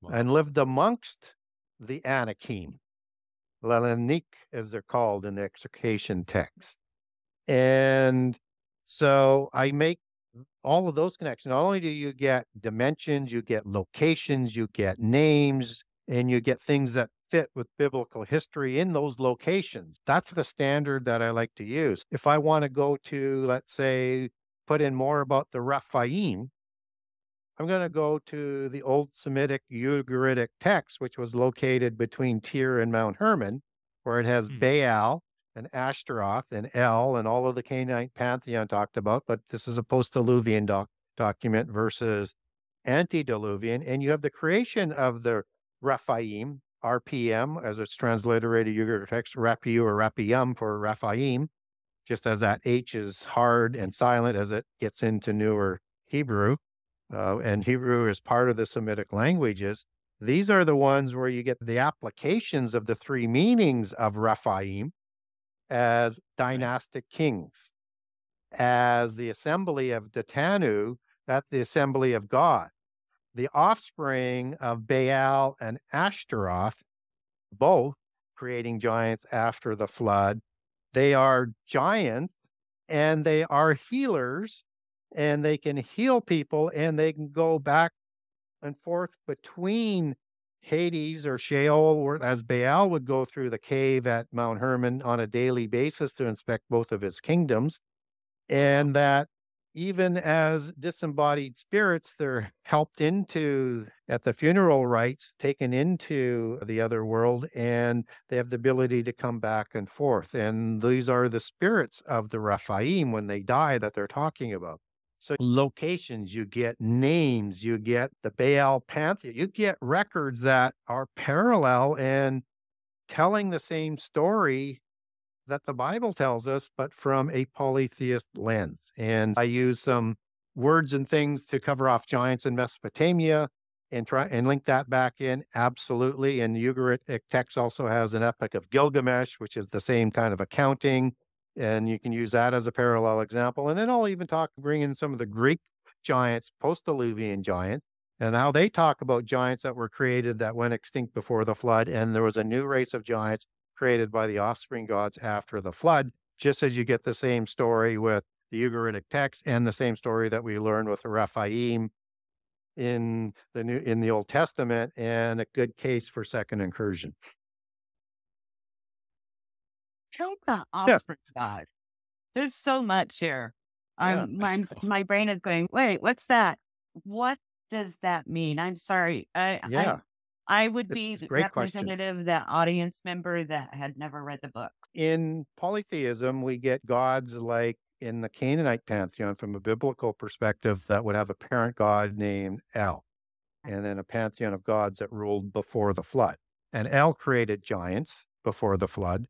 Wow. And lived amongst the Anakim, Lelanik, as they're called in the extrication text. And so I make all of those connections. Not only do you get dimensions, you get locations, you get names, and you get things that fit with biblical history in those locations. That's the standard that I like to use. If I want to go to, let's say, put in more about the Rephaim, I'm going to go to the Old Semitic Ugaritic text, which was located between Tyre and Mount Hermon, where it has Baal and Ashtaroth and El and all of the Canaanite pantheon talked about. But this is a post-Diluvian document versus antediluvian. And you have the creation of the Rephaim, RPM, as it's transliterated Ugaritic text, Rapiu or Rapium for Rephaim, just as that H is hard and silent as it gets into newer Hebrew. And Hebrew is part of the Semitic languages. These are the ones where you get the applications of the 3 meanings of Rephaim as dynastic kings, as the assembly of Datanu, that's the assembly of God, the offspring of Baal and Ashtaroth, both creating giants after the flood. They are giants and they are healers, and they can heal people, and they can go back and forth between Hades or Sheol, or as Baal would go through the cave at Mount Hermon on a daily basis to inspect both of his kingdoms. And that even as disembodied spirits, they're helped into, at the funeral rites, taken into the other world, and they have the ability to come back and forth. And these are the spirits of the Rephaim when they die that they're talking about. So locations, you get names, you get the Baal pantheon, you get records that are parallel and telling the same story that the Bible tells us, but from a polytheist lens. And I use some words and things to cover off giants in Mesopotamia and try and link that back in. Absolutely. And the Ugaritic text also has an Epic of Gilgamesh, which is the same kind of accounting. And you can use that as a parallel example. And then I'll even bring in some of the Greek giants, post-Diluvian giants, and how they talk about giants that were created that went extinct before the flood. And there was a new race of giants created by the offspring gods after the flood, just as you get the same story with the Ugaritic text and the same story that we learned with the Rephaim in the Old Testament, and a good case for second incursion. Count the offspring God. There's so much here. My brain is going, wait, what's that? What does that mean? I'm sorry. I would be representative, that audience member that had never read the book. In polytheism, we get gods like in the Canaanite pantheon, from a biblical perspective, that would have a parent god named El, and then a pantheon of gods that ruled before the flood. And El created giants before the flood.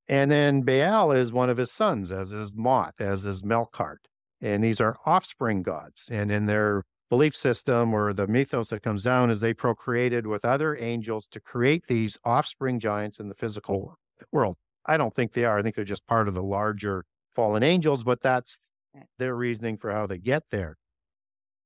And then Baal is one of his sons, as is Mot, as is Melkart. And these are offspring gods. And in their belief system, or the mythos that comes down, is they procreated with other angels to create these offspring giants in the physical world. I don't think they are. I think they're just part of the larger fallen angels, but that's their reasoning for how they get there.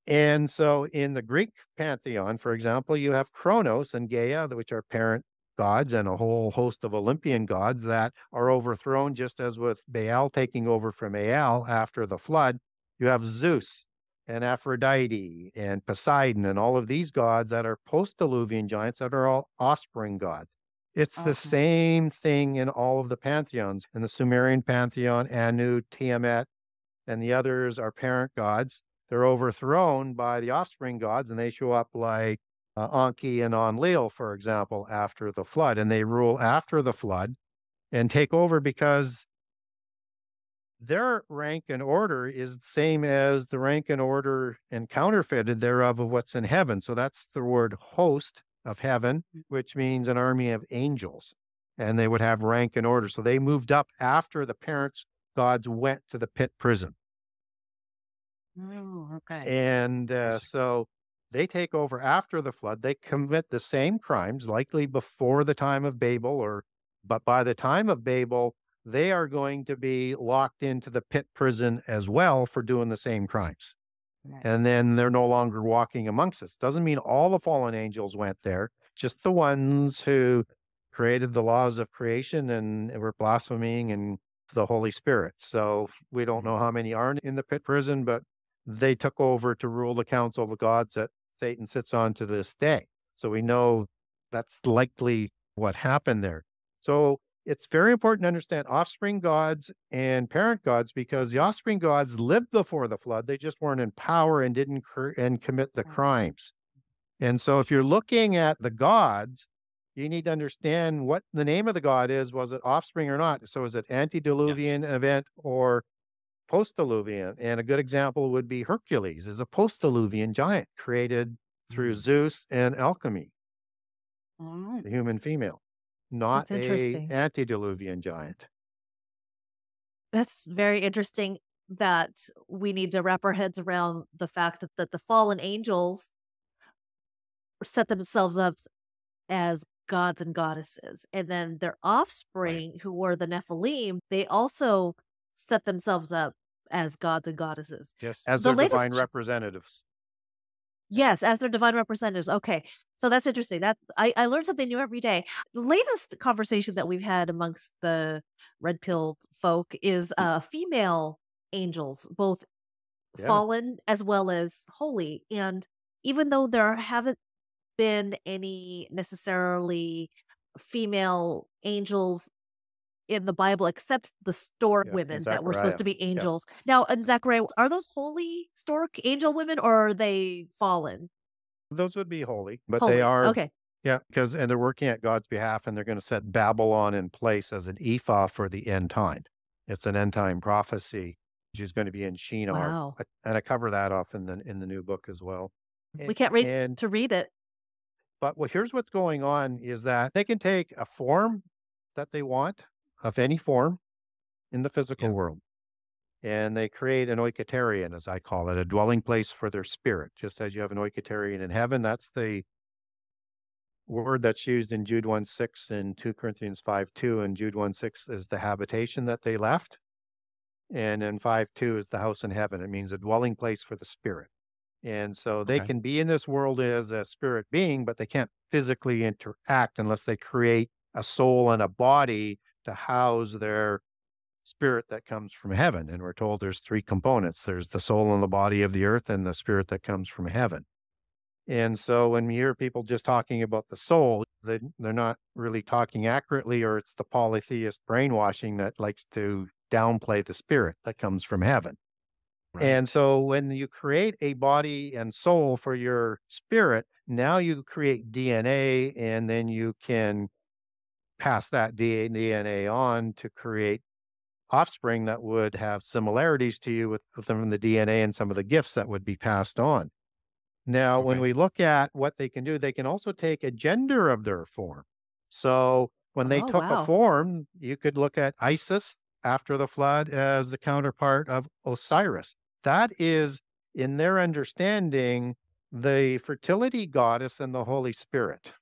And so in the Greek pantheon, for example, you have Kronos and Gaia, which are parent gods, and a whole host of Olympian gods that are overthrown, just as with Baal taking over from Aal after the flood. You have Zeus and Aphrodite and Poseidon and all of these gods that are post-Diluvian giants that are all offspring gods. It's the same thing in all of the pantheons. In the Sumerian pantheon, Anu, Tiamat, and the others are parent gods. They're overthrown by the offspring gods, and they show up like Anki and Enlil, for example, after the flood. And they rule after the flood and take over because their rank and order is the same as the rank and order and counterfeited thereof of what's in heaven. So that's the word host of heaven, which means an army of angels. And they would have rank and order. So they moved up after the parents' gods went to the pit prison. Oh, okay. And so they take over after the flood. They commit the same crimes, likely before the time of Babel, but by the time of Babel, they are going to be locked into the pit prison as well for doing the same crimes. Right. And then they're no longer walking amongst us. Doesn't mean all the fallen angels went there, just the ones who created the laws of creation and were blaspheming and the Holy Spirit. So we don't know how many are in the pit prison, but they took over to rule the council of the gods that Satan sits on to this day. So we know that's likely what happened there. So it's very important to understand offspring gods and parent gods, because the offspring gods lived before the flood. They just weren't in power and didn't commit the crimes. And so if you're looking at the gods, you need to understand what the name of the god is. Was it offspring or not? So is it antediluvian event or post-Diluvian? And a good example would be Hercules, is a post-Diluvian giant created through Zeus and alchemy, the human female, not a antediluvian giant. That's very interesting that we need to wrap our heads around the fact that the fallen angels set themselves up as gods and goddesses, and then their offspring, who were the Nephilim, they also set themselves up as gods and goddesses. Yes, as their divine representatives. Yes, as their divine representatives. Okay, so that's interesting. I learned something new every day. The latest conversation that we've had amongst the red-pilled folk is female angels, both fallen as well as holy. And even though there haven't been any necessarily female angels in the Bible, except the stork women that were supposed to be angels. Now, in Zechariah, are those holy stork angel women, or are they fallen? Those would be holy, but they are. Okay. Yeah, and they're working at God's behalf, and they're going to set Babylon in place as an ephah for the end time. It's an end time prophecy, which is going to be in Shinar. Wow. And I cover that off in the new book as well. We can't wait to read it. But here's what's going on is that they can take a form that they want, of any form, in the physical world. And they create an oiketerion, as I call it, a dwelling place for their spirit. Just as you have an oiketerion in heaven, that's the word that's used in Jude 1:6 and 2 Corinthians 5:2. And Jude 1:6 is the habitation that they left. And in 5:2 is the house in heaven. It means a dwelling place for the spirit. And so they can be in this world as a spirit being, but they can't physically interact unless they create a soul and a body to house their spirit that comes from heaven. And we're told there's three components. There's the soul and the body of the earth and the spirit that comes from heaven. And so when we hear people just talking about the soul, they're not really talking accurately, or it's the polytheist brainwashing that likes to downplay the spirit that comes from heaven. Right. And so when you create a body and soul for your spirit, now you create DNA, and then you can pass that DNA on to create offspring that would have similarities to you within the DNA and some of the gifts that would be passed on. Now, when we look at what they can do, they can also take a gender of their form. So when they took a form, you could look at Isis after the flood as the counterpart of Osiris. That is, in their understanding, the fertility goddess and the Holy Spirit.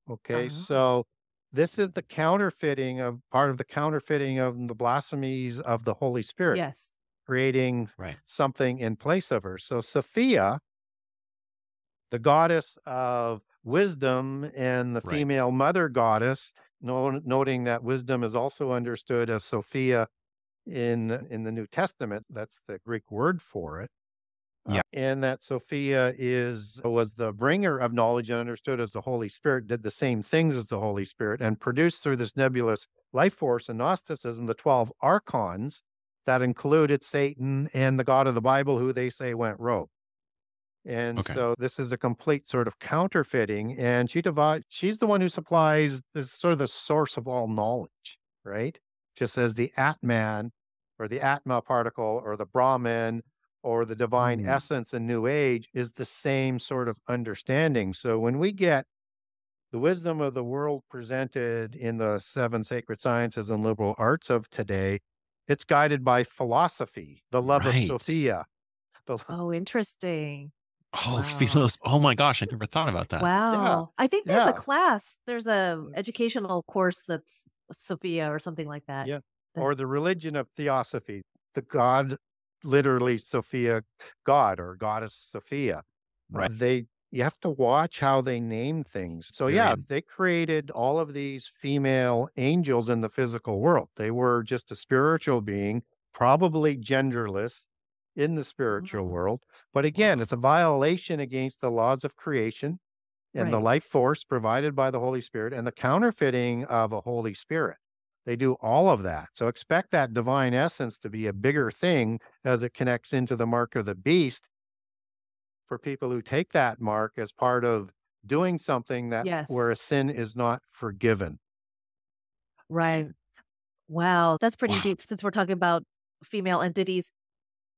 Okay, so this is the counterfeiting of part of the counterfeiting of the blasphemies of the Holy Spirit. Yes. Creating something in place of her. So Sophia, the goddess of wisdom and the female mother goddess, noting that wisdom is also understood as Sophia in the New Testament. That's the Greek word for it. And that Sophia was the bringer of knowledge and understood as the Holy Spirit, did the same things as the Holy Spirit, and produced through this nebulous life force in Gnosticism the 12 archons that included Satan and the God of the Bible, who they say went rogue. And so this is a complete sort of counterfeiting, and she's the one who supplies this sort of the source of all knowledge, right? Just as the Atman or the Atma particle or the Brahman or the divine essence in New Age is the same sort of understanding. So when we get the wisdom of the world presented in the 7 sacred sciences and liberal arts of today, it's guided by philosophy, the love of Sophia. Interesting. Philos. Oh my gosh, I never thought about that. Wow. I think there's a class, there's a educational course that's Sophia or something like that. Yeah. Or the religion of theosophy, the god, literally Sophia, God or goddess Sophia. You have to watch how they name things. So they created all of these female angels in the physical world. They were just a spiritual being, probably genderless in the spiritual world. But again, it's a violation against the laws of creation and the life force provided by the Holy Spirit and the counterfeiting of a Holy Spirit. They do all of that. So expect that divine essence to be a bigger thing as it connects into the mark of the beast for people who take that mark as part of doing something that where a sin is not forgiven. Right. Wow. That's pretty deep since we're talking about female entities.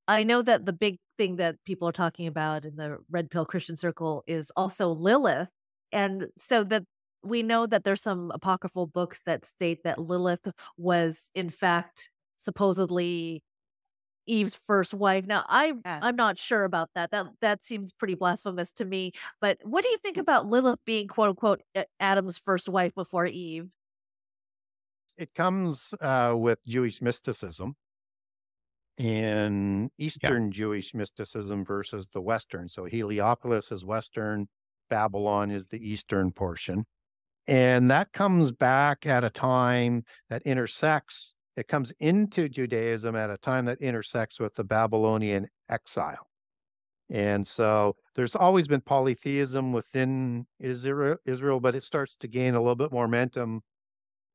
I know that the big thing that people are talking about in the Red Pill Christian Circle is also Lilith. And so that we know that there's some apocryphal books that state that Lilith was, in fact, supposedly Eve's first wife. Now, I'm not sure about that. That seems pretty blasphemous to me. But what do you think about Lilith being, quote unquote, Adam's first wife before Eve? It comes with Jewish mysticism and Eastern Jewish mysticism versus the Western. So Heliopolis is Western, Babylon is the Eastern portion. And that comes back at a time that intersects, it comes into Judaism at a time that intersects with the Babylonian exile. And so there's always been polytheism within Israel, but it starts to gain a little bit more momentum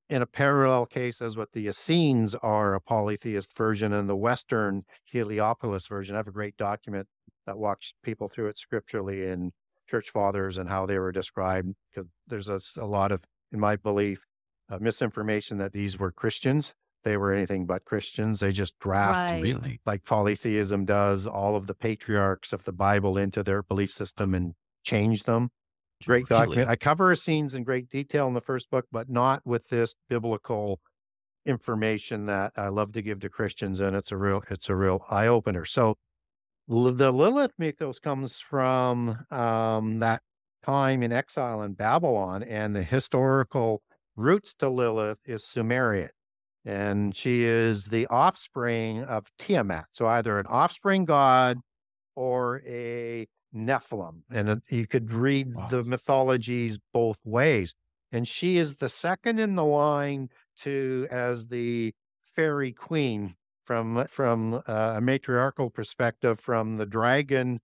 in a parallel case as what the Essenes are, a polytheist version, and the Western Heliopolis version. I have a great document that walks people through it scripturally in church fathers and how they were described, because there's a lot of, in my belief, misinformation that these were Christians. They were anything but Christians. They just draft, like polytheism does, all of the patriarchs of the Bible into their belief system and change them. Great document. I cover Essenes in great detail in the first book, but not with this biblical information that I love to give to Christians, and it's a real eye opener. So the Lilith mythos comes from that time in exile in Babylon, and the historical roots to Lilith is Sumerian. And she is the offspring of Tiamat. So either an offspring god or a Nephilim. And you could read the mythologies both ways. And she is the second in the line to as the fairy queen from a matriarchal perspective from the dragon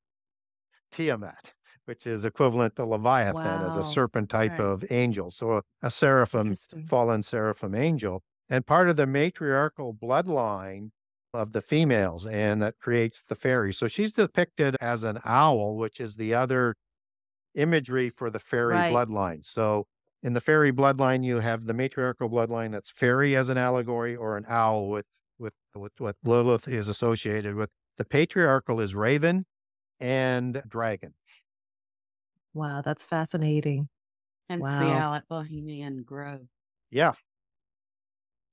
Tiamat, which is equivalent to Leviathan as a Wow. serpent type Right. of angel. So a seraphim, Interesting. fallen seraphim angel, and part of the matriarchal bloodline of the females, and that creates the fairy. So she's depicted as an owl, which is the other imagery for the fairy Right. bloodline. So in the fairy bloodline, you have the matriarchal bloodline that's fairy as an allegory, or an owl with what Lilith is associated with. The patriarchal is raven and dragon. Wow, that's fascinating. Hence the Wow. owl at Bohemian Grove. Yeah.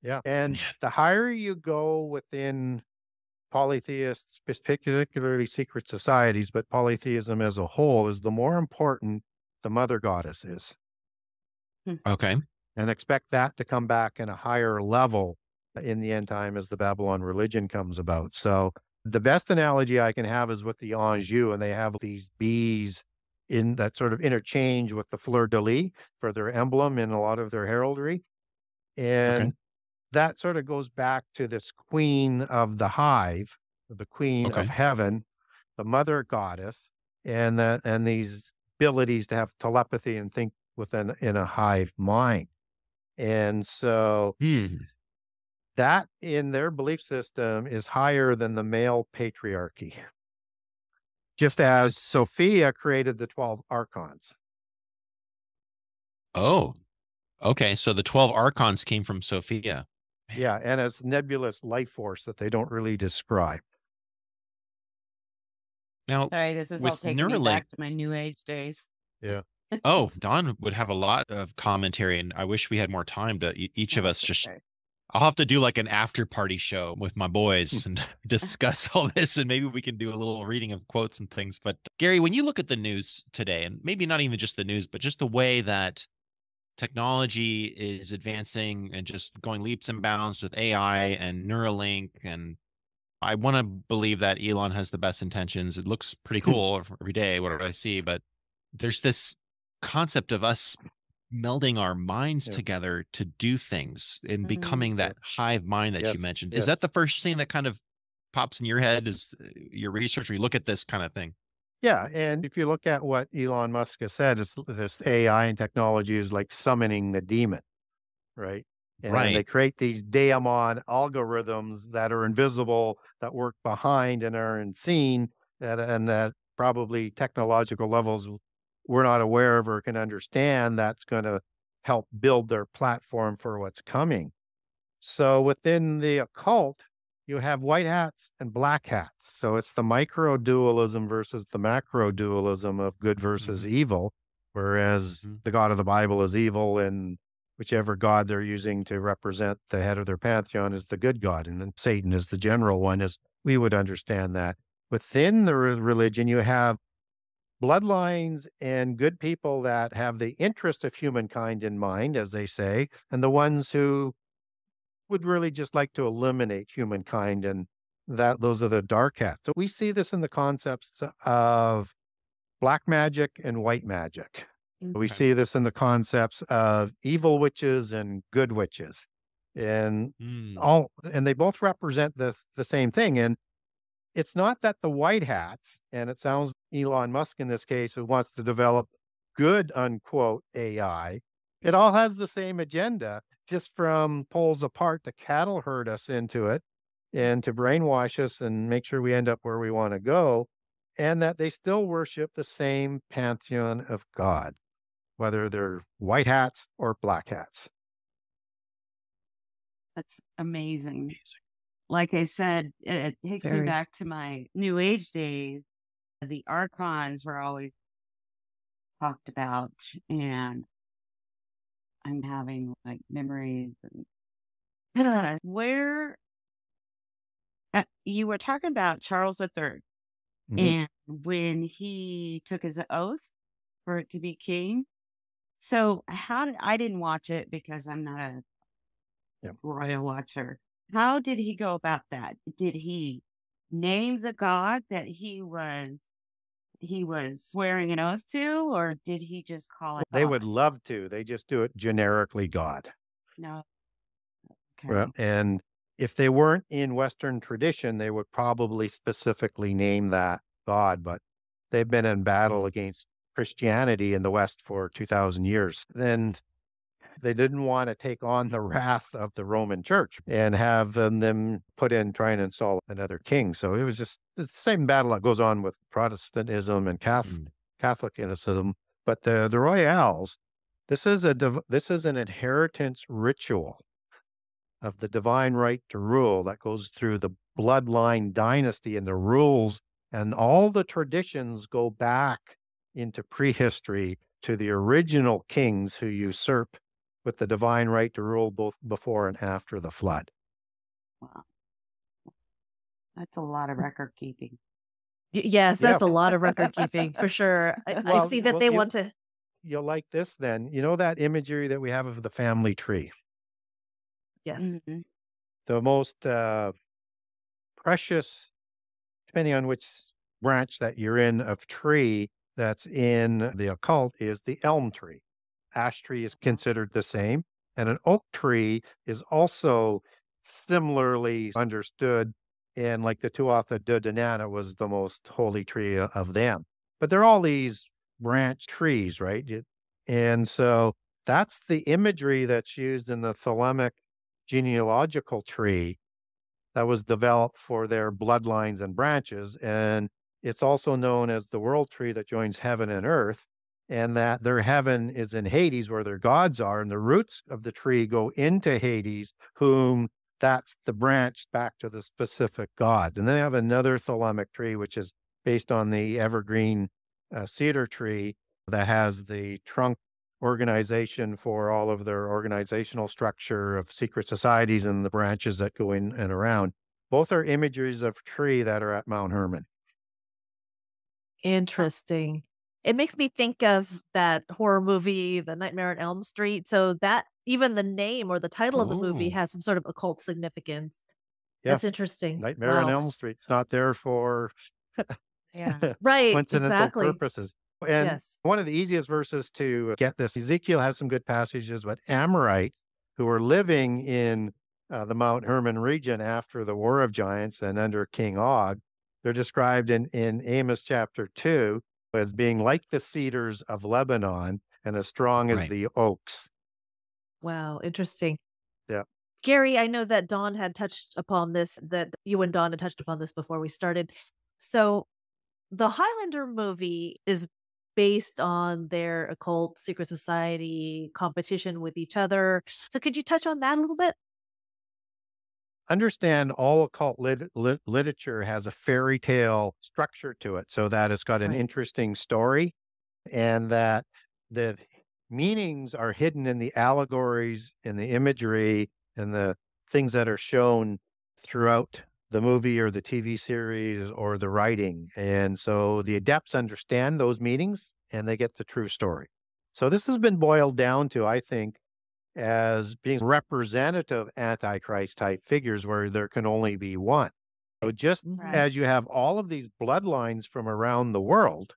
Yeah. And the higher you go within polytheists, particularly secret societies, but polytheism as a whole, is the more important the mother goddess is. Okay. And expect that to come back in a higher level in the end time as the Babylon religion comes about. So the best analogy I can have is with the Anjou, and they have these bees in that sort of interchange with the fleur de lis for their emblem in a lot of their heraldry. And that sort of goes back to this queen of the hive, the queen of heaven, the mother goddess, and these abilities to have telepathy and think in a hive mind. And so that in their belief system is higher than the male patriarchy. Just as Sophia created the 12 archons. Oh, okay. So the 12 archons came from Sophia. Yeah, and as nebulous life force that they don't really describe. Now, Sorry, this is all with taking me Neuralink, back to my New Age days. Yeah. oh, Don would have a lot of commentary, and I wish we had more time to each of us just. Okay. I'll have to do like an after party show with my boys and discuss all this, and maybe we can do a little reading of quotes and things. But Gary, when you look at the news today, and maybe not even just the news, but just the way that technology is advancing and just going leaps and bounds with AI and Neuralink, and I want to believe that Elon has the best intentions. It looks pretty cool every day, whatever I see, but there's this concept of us melding our minds together to do things and becoming that hive mind that you mentioned. Is that the first thing that kind of pops in your head is your research where you look at this kind of thing? Yeah. And if you look at what Elon Musk has said, is this AI and technology is like summoning the demon, right? And they create these daemon algorithms that are invisible, that work behind and are unseen, and that probably technological levels we're not aware of or can understand, that's going to help build their platform for what's coming. So within the occult, you have white hats and black hats. So it's the micro dualism versus the macro dualism of good versus evil, whereas the God of the Bible is evil, and whichever God they're using to represent the head of their pantheon is the good God. And then Satan is the general one, as we would understand that. Within the religion, you have bloodlines and good people that have the interest of humankind in mind, as they say, and the ones who would really just like to eliminate humankind, and that those are the dark hats. So we see this in the concepts of black magic and white magic. We see this in the concepts of evil witches and good witches, and and they both represent the same thing. And it's not that the white hats, and it sounds Elon Musk in this case, who wants to develop good, unquote, AI. It all has the same agenda, just from poles apart to cattle herd us into it and to brainwash us and make sure we end up where we want to go. And that they still worship the same pantheon of God, whether they're white hats or black hats. That's amazing. Like I said, it takes me back to my New Age days. The archons were always talked about, and I'm having like memories and Where you were talking about Charles III, and when he took his oath for it to be king. So I didn't watch it because I'm not a Yep. royal watcher. How did he go about that? Did he name the god that he was swearing an oath to, or did he just call it They God? would love to. They just do it generically God. No. Well, Okay. and if they weren't in Western tradition, they would probably specifically name that God, but they've been in battle against Christianity in the West for 2,000 years. Then they didn't want to take on the wrath of the Roman Church and have them put in trying to install another king. So it was just the same battle that goes on with Protestantism and Catholicism. But the Royals, this is an inheritance ritual of the divine right to rule that goes through the bloodline dynasty, and the rules and all the traditions go back into prehistory to the original kings who usurp with the divine right to rule both before and after the flood. Wow. That's a lot of record keeping. Yes, that's a lot of record keeping for sure. I see that they want to. You'll like this then. You know that imagery that we have of the family tree? Yes. Mm-hmm. The most precious, depending on which branch that you're in of tree that's in the occult, is the elm tree. Ash tree is considered the same. And an oak tree is also similarly understood. And like the Tuatha De Danann was the most holy tree of them. But they're all these branch trees, right? And so that's the imagery that's used in the Thelemic genealogical tree that was developed for their bloodlines and branches. And it's also known as the world tree that joins heaven and earth, and that their heaven is in Hades where their gods are, and the roots of the tree go into Hades, whom that's the branch back to the specific god. And then they have another Thelemic tree, which is based on the evergreen cedar tree that has the trunk organization for all of their organizational structure of secret societies and the branches that go in and around. Both are imageries of tree that are at Mount Hermon. Interesting. It makes me think of that horror movie, The Nightmare on Elm Street. So that even the name or the title of the movie has some sort of occult significance. Yeah. That's interesting. Nightmare on Elm Street. It's not there for right, coincidental purposes. And yes. One of the easiest verses to get this, Ezekiel has some good passages, but Amorites who were living in the Mount Hermon region after the War of Giants and under King Og, they're described in Amos chapter 2 as being like the cedars of Lebanon and as strong as the oaks. Wow, interesting. Yeah. Gary, I know that Dawn had touched upon this, that you and Dawn had touched upon this before we started. So the Highlander movie is based on their occult secret society competition with each other. So could you touch on that a little bit? Understand all occult literature has a fairy tale structure to it, so that it's got an interesting story, and that the meanings are hidden in the allegories, in the imagery, and the things that are shown throughout the movie or the TV series or the writing. And so the adepts understand those meanings and they get the true story. So this has been boiled down to, I think, as being representative Antichrist type figures where there can only be one. So just as you have all of these bloodlines from around the world,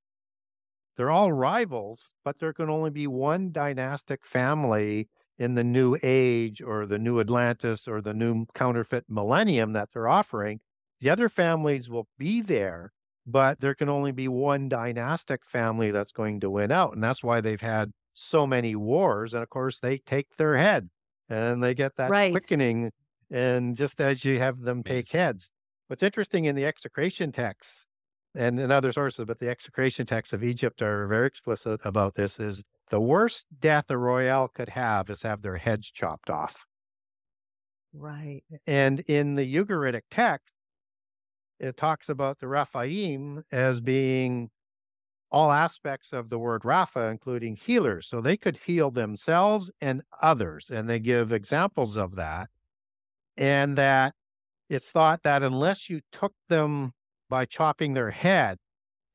they're all rivals, but there can only be one dynastic family in the new age or the new Atlantis or the new counterfeit millennium that they're offering. The other families will be there, but there can only be one dynastic family that's going to win out. And that's why they've had so many wars. And of course, they take their head and they get that quickening. And just as you have them take heads. What's interesting in the execration texts and in other sources, but the execration texts of Egypt are very explicit about this, is the worst death a royale could have is have their heads chopped off. Right. And in the Ugaritic text, it talks about the Raphaim as being all aspects of the word Rapha, including healers. So they could heal themselves and others. And they give examples of that. and that it's thought that unless you took them by chopping their head,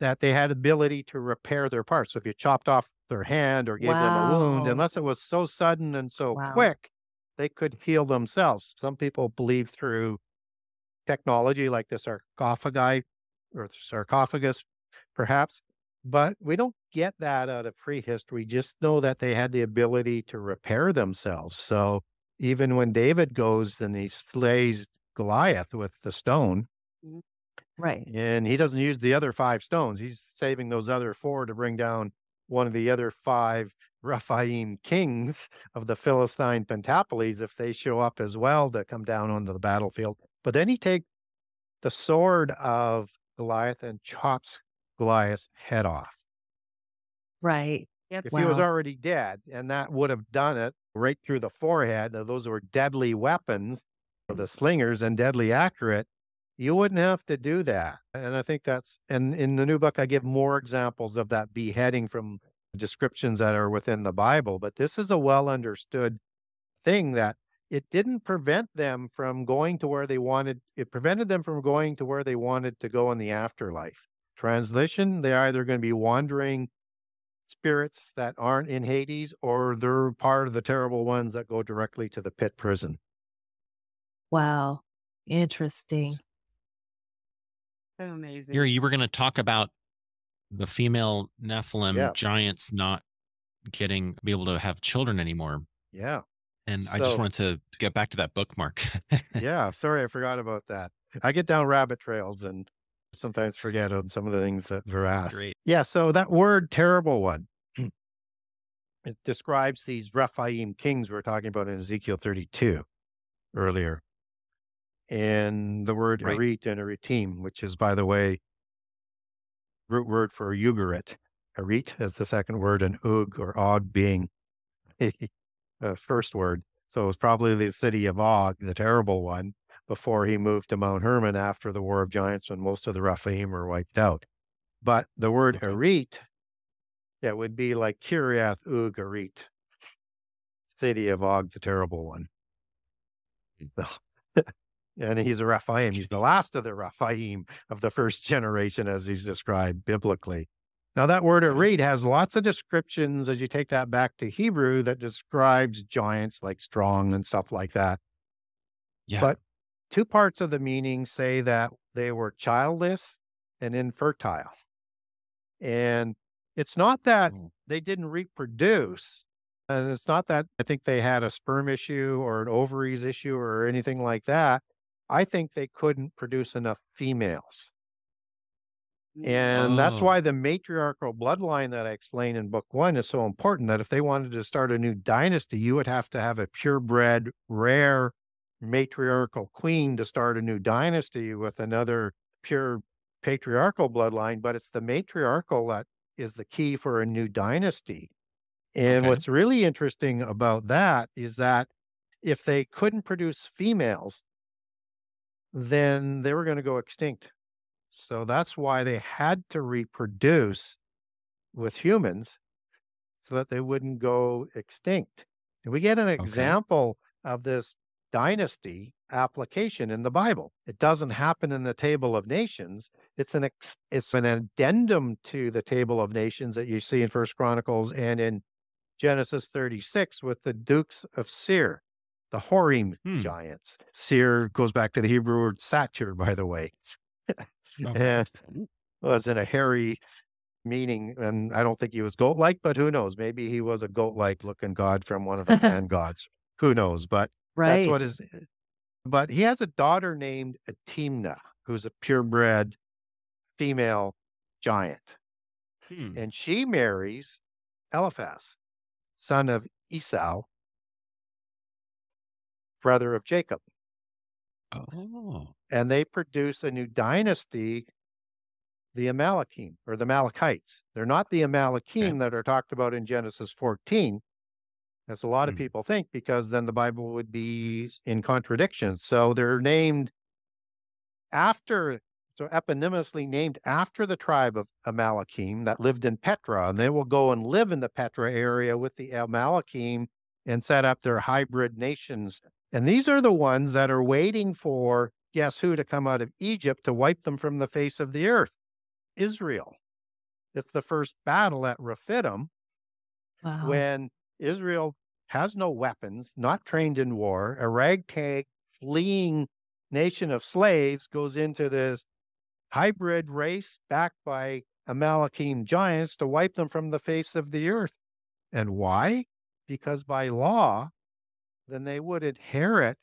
that they had ability to repair their parts. So if you chopped off their hand or gave them a wound, Wow. unless it was so sudden and so Wow. quick, they could heal themselves. Some people believe through technology like the sarcophagi or the sarcophagus, perhaps, but we don't get that out of prehistory. We just know that they had the ability to repair themselves. So even when David goes and he slays Goliath with the stone, Right. and he doesn't use the other 5 stones. He's saving those other 4 to bring down one of the other 5 Rephaim kings of the Philistine Pentapolis if they show up as well to come down onto the battlefield. But then he takes the sword of Goliath and chops Goliath's head off. Right. Yep. If he was Wow. already dead, and that would have done it right through the forehead, those were deadly weapons, the slingers, and deadly accurate, you wouldn't have to do that. And I think and in the new book, I give more examples of that beheading from descriptions that are within the Bible. But this is a well understood thing that it didn't prevent them from going to where they wanted. It prevented them from going to where they wanted to go in the afterlife. Translation, they're either going to be wandering spirits that aren't in Hades, or they're part of the terrible ones that go directly to the pit prison. Wow. Interesting. So amazing. Jeri, you were going to talk about the female Nephilim Yeah. giants not be able to have children anymore. Yeah. And I just So- wanted to get back to that bookmark. Yeah. Sorry, I forgot about that. I get down rabbit trails and sometimes forget on some of the things that were asked. Great. Yeah. So that word terrible one, it describes these Rephaim kings we were talking about in Ezekiel 32 earlier. And the word Right. erit and eritim, which is, by the way, root word for Ugarit. Erit as the second word, and Ug or Og being the first word. So it was probably the city of Og, the terrible one, before he moved to Mount Hermon after the War of Giants when most of the Rephaim were wiped out. But the word Okay. erit, it would be like Kiriath Ug Erit, city of Og, the terrible one. And he's a Rephaim. He's the last of the Rephaim of the first generation, as he's described biblically. Now, that word erit has lots of descriptions as you take that back to Hebrew that describes giants like strong and stuff like that. Yeah. But 2 parts of the meaning say that they were childless and infertile. And it's not that they didn't reproduce. And it's not that I think they had a sperm issue or an ovaries issue or anything like that. I think they couldn't produce enough females. And that's Oh. why the matriarchal bloodline that I explained in book 1 is so important, that if they wanted to start a new dynasty, you would have to have a purebred, rare matriarchal queen to start a new dynasty with another pure patriarchal bloodline. But it's the matriarchal that is the key for a new dynasty. And Okay. what's really interesting about that is that if they couldn't produce females, then they were going to go extinct. So that's why they had to reproduce with humans so that they wouldn't go extinct. And we get an example of this dynasty application in the Bible. It doesn't happen in the Table of Nations. It's an addendum to the Table of Nations that you see in First Chronicles and in Genesis 36 with the Dukes of Seir, the Horim giants. Seir goes back to the Hebrew word satyr, by the way. And was in a hairy meaning, and I don't think he was goat-like, but who knows? Maybe he was a goat-like looking god from one of the fan gods. Who knows? But that's what is. But he has a daughter named Atimna, who's a purebred female giant, and she marries Eliphaz, son of Esau, brother of Jacob. Oh. And they produce a new dynasty, the Amalekim, or the Amalekites. They're not the Amalekim that are talked about in Genesis 14, as a lot of people think, because then the Bible would be in contradiction. So they're named eponymously named after the tribe of Amalekim that lived in Petra. And they will go and live in the Petra area with the Amalekim and set up their hybrid nations And these are the ones that are waiting for, guess who, to come out of Egypt to wipe them from the face of the earth? Israel. It's the first battle at Rephidim, Wow. when Israel has no weapons, not trained in war, a ragtag fleeing nation of slaves goes into this hybrid race backed by Amalekite giants to wipe them from the face of the earth. And why? Because by law, then they would inherit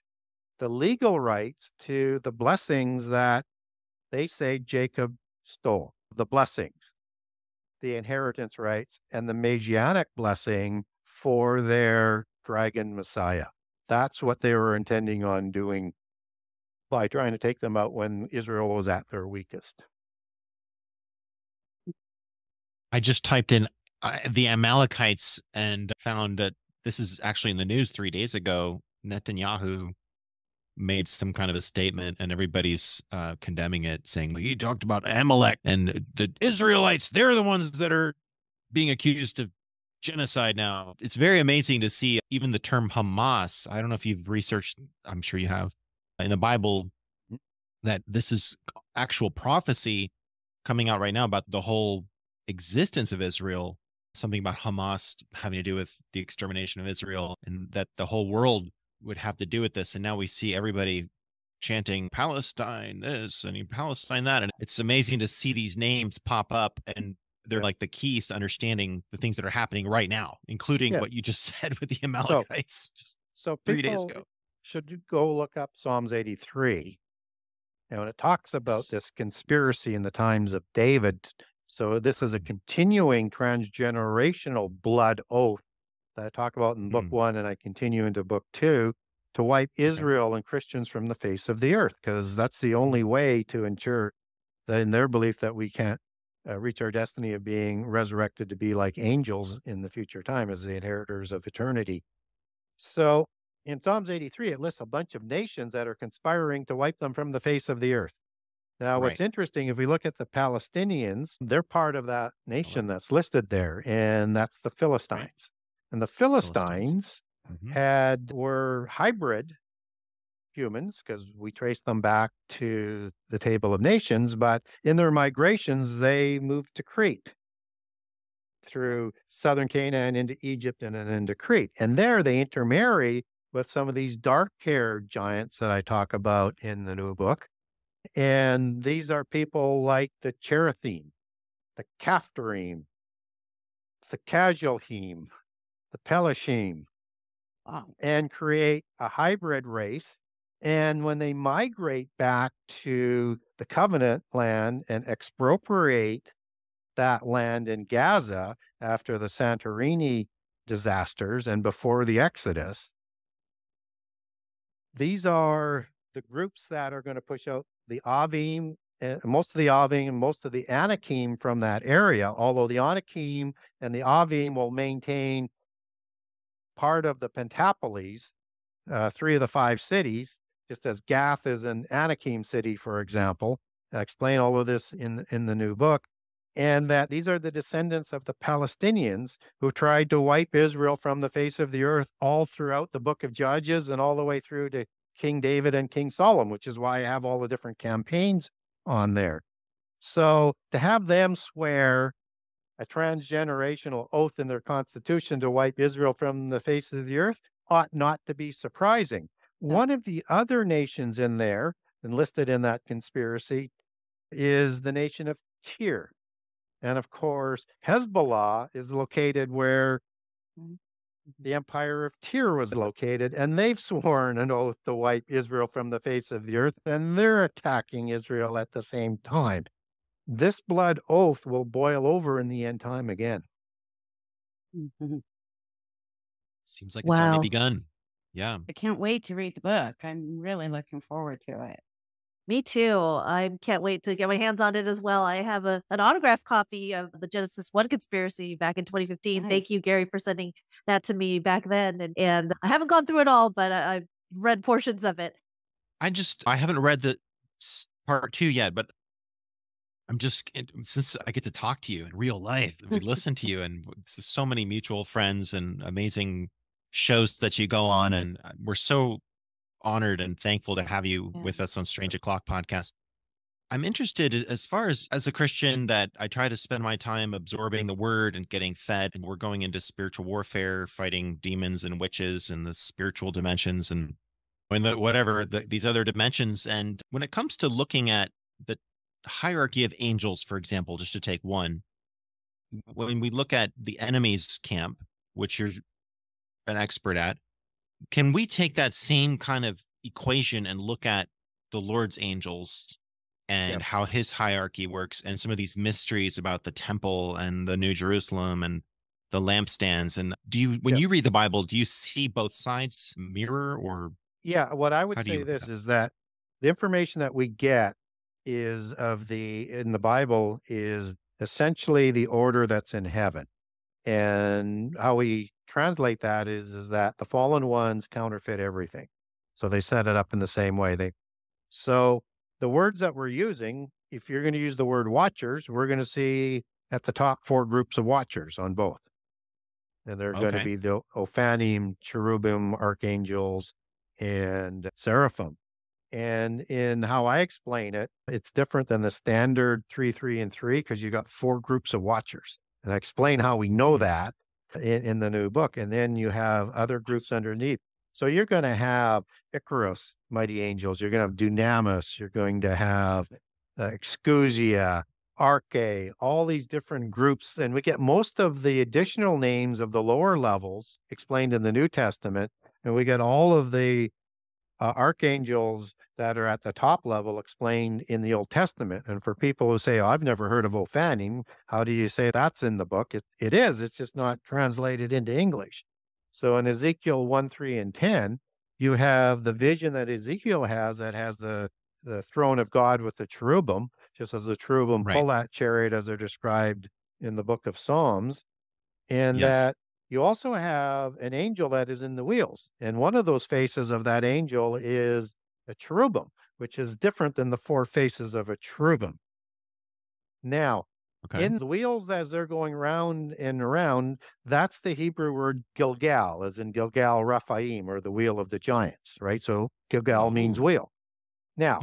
the legal rights to the blessings that they say Jacob stole, the blessings, the inheritance rights, and the Messianic blessing for their dragon Messiah. That's what they were intending on doing by trying to take them out when Israel was at their weakest. I just typed in the Amalekites and found that this is actually in the news 3 days ago. Netanyahu made some kind of a statement and everybody's condemning it, saying, he talked about Amalek and the Israelites. They're the ones that are being accused of genocide now. It's very amazing to see even the term Hamas. I don't know if you've researched, I'm sure you have, in the Bible, that this is actual prophecy coming out right now about the whole existence of Israel, something about Hamas having to do with the extermination of Israel, and that the whole world would have to do with this. And now we see everybody chanting Palestine this and Palestine that. And it's amazing to see these names pop up, and they're like the keys to understanding the things that are happening right now, including what you just said with the Amalekites just 3 days ago. Should go look up Psalms 83. And when it talks about this conspiracy in the times of David, so this is a continuing transgenerational blood oath that I talk about in book 1, and I continue into book 2, to wipe Israel and Christians from the face of the earth, because that's the only way to ensure that, in their belief, that we can't reach our destiny of being resurrected to be like angels in the future time as the inheritors of eternity. So in Psalms 83, it lists a bunch of nations that are conspiring to wipe them from the face of the earth. Now, what's interesting, if we look at the Palestinians, they're part of that nation that's listed there, and that's the Philistines. And the Philistines were hybrid humans, because we trace them back to the Table of Nations, but in their migrations, they moved to Crete through southern Canaan into Egypt and then into Crete. And there they intermarry with some of these dark-haired giants that I talk about in the new book. And these are people like the Cherithim, the Caphtorim, the Casualhim, the Pelishim, and create a hybrid race. And when they migrate back to the covenant land and expropriate that land in Gaza after the Santorini disasters and before the Exodus, these are the groups that are going to push out the Avim, most of the Avim and most of the Anakim from that area, although the Anakim and the Avim will maintain part of the Pentapolis, 3 of the 5 cities, just as Gath is an Anakim city, for example. I explain all of this in the new book. And that these are the descendants of the Palestinians who tried to wipe Israel from the face of the earth all throughout the book of Judges and all the way through to King David and King Solomon, which is why I have all the different campaigns on there. So to have them swear a transgenerational oath in their constitution to wipe Israel from the face of the earth ought not to be surprising. One of the other nations in there, enlisted in that conspiracy, is the nation of Tyre. And of course, Hezbollah is located where the empire of Tyre was located, and they've sworn an oath to wipe Israel from the face of the earth, and they're attacking Israel at the same time. This blood oath will boil over in the end time again. Seems like it's already begun. Yeah. I can't wait to read the book. I'm really looking forward to it. Me too. I can't wait to get my hands on it as well. I have an autographed copy of the Genesis 1 conspiracy back in 2015. Nice. Thank you, Gary, for sending that to me back then. And I haven't gone through it all, but I've read portions of it. I haven't read the part 2 yet, but since I get to talk to you in real life, we listen to you, and so many mutual friends and amazing shows that you go on, and we're so honored and thankful to have you with us on Strange O'Clock podcast. I'm interested as far as a Christian that I try to spend my time absorbing the word and getting fed. And we're going into spiritual warfare, fighting demons and witches and the spiritual dimensions and these other dimensions. And when it comes to looking at the hierarchy of angels, for example, just to take one, when we look at the enemy's camp, which you're an expert at, can we take that same kind of equation and look at the Lord's angels and how his hierarchy works and some of these mysteries about the temple and the New Jerusalem and the lampstands? And when you read the Bible, do you see both sides mirror, or? Yeah, what I would How do you say look at this that? is that the information that we get is in the Bible is essentially the order that's in heaven. And how we translate that is that the fallen ones counterfeit everything. So they set it up in the same way. So the words that we're using, if you're going to use the word watchers, we're going to see at the top 4 groups of watchers on both. And they're going to Okay. be the Ophanim, cherubim, archangels, and seraphim. And in how I explain it, it's different than the standard 3, 3, and 3, because you got 4 groups of watchers. And I explain how we know that in the new book. And then you have other groups underneath. So you're going to have Icarus, mighty angels. You're going to have Dunamis. You're going to have Excusia, Arche, all these different groups. And we get most of the additional names of the lower levels explained in the New Testament. And we get all of the archangels that are at the top level explained in the Old Testament. And for people who say, oh, I've never heard of Ophanim, how do you say that's in the book? It is. It's just not translated into English. So in Ezekiel 1, 3, and 10, you have the vision that Ezekiel has that has the throne of God with the cherubim, just as the cherubim pull that chariot as they're described in the book of Psalms. And that you also have an angel that is in the wheels. And one of those faces of that angel is a cherubim, which is different than the 4 faces of a cherubim. Now, in the wheels as they're going round and around, that's the Hebrew word Gilgal, as in Gilgal Raphaim, or the wheel of the giants, right? So Gilgal means wheel. Now,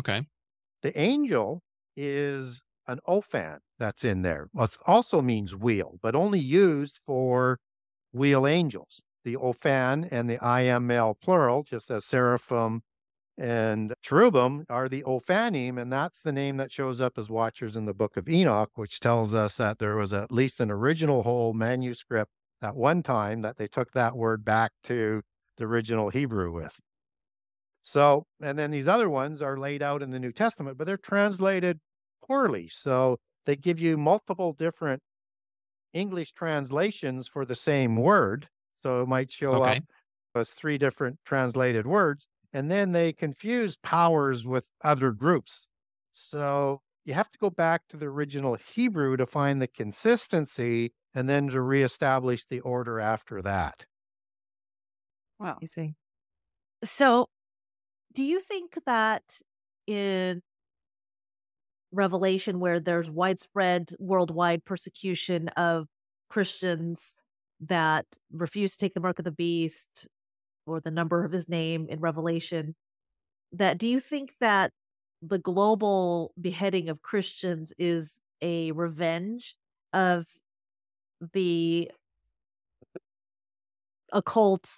the angel is an Ophan that's in there. Well, it also means wheel, but only used for wheel angels. The Ophan and the I am male plural, just as seraphim and cherubim, are the Ophanim, and that's the name that shows up as watchers in the book of Enoch, which tells us that there was at least an original whole manuscript at one time that they took that word back to the original Hebrew with. So, and then these other ones are laid out in the New Testament, but they're translated poorly. So they give you multiple different English translations for the same word. So it might show up as 3 different translated words, and then they confuse powers with other groups. So you have to go back to the original Hebrew to find the consistency and then to reestablish the order after that. Wow. So do you think that in Revelation, where there's widespread worldwide persecution of Christians that refuse to take the mark of the beast or the number of his name in Revelation, that do you think that the global beheading of Christians is a revenge of the occult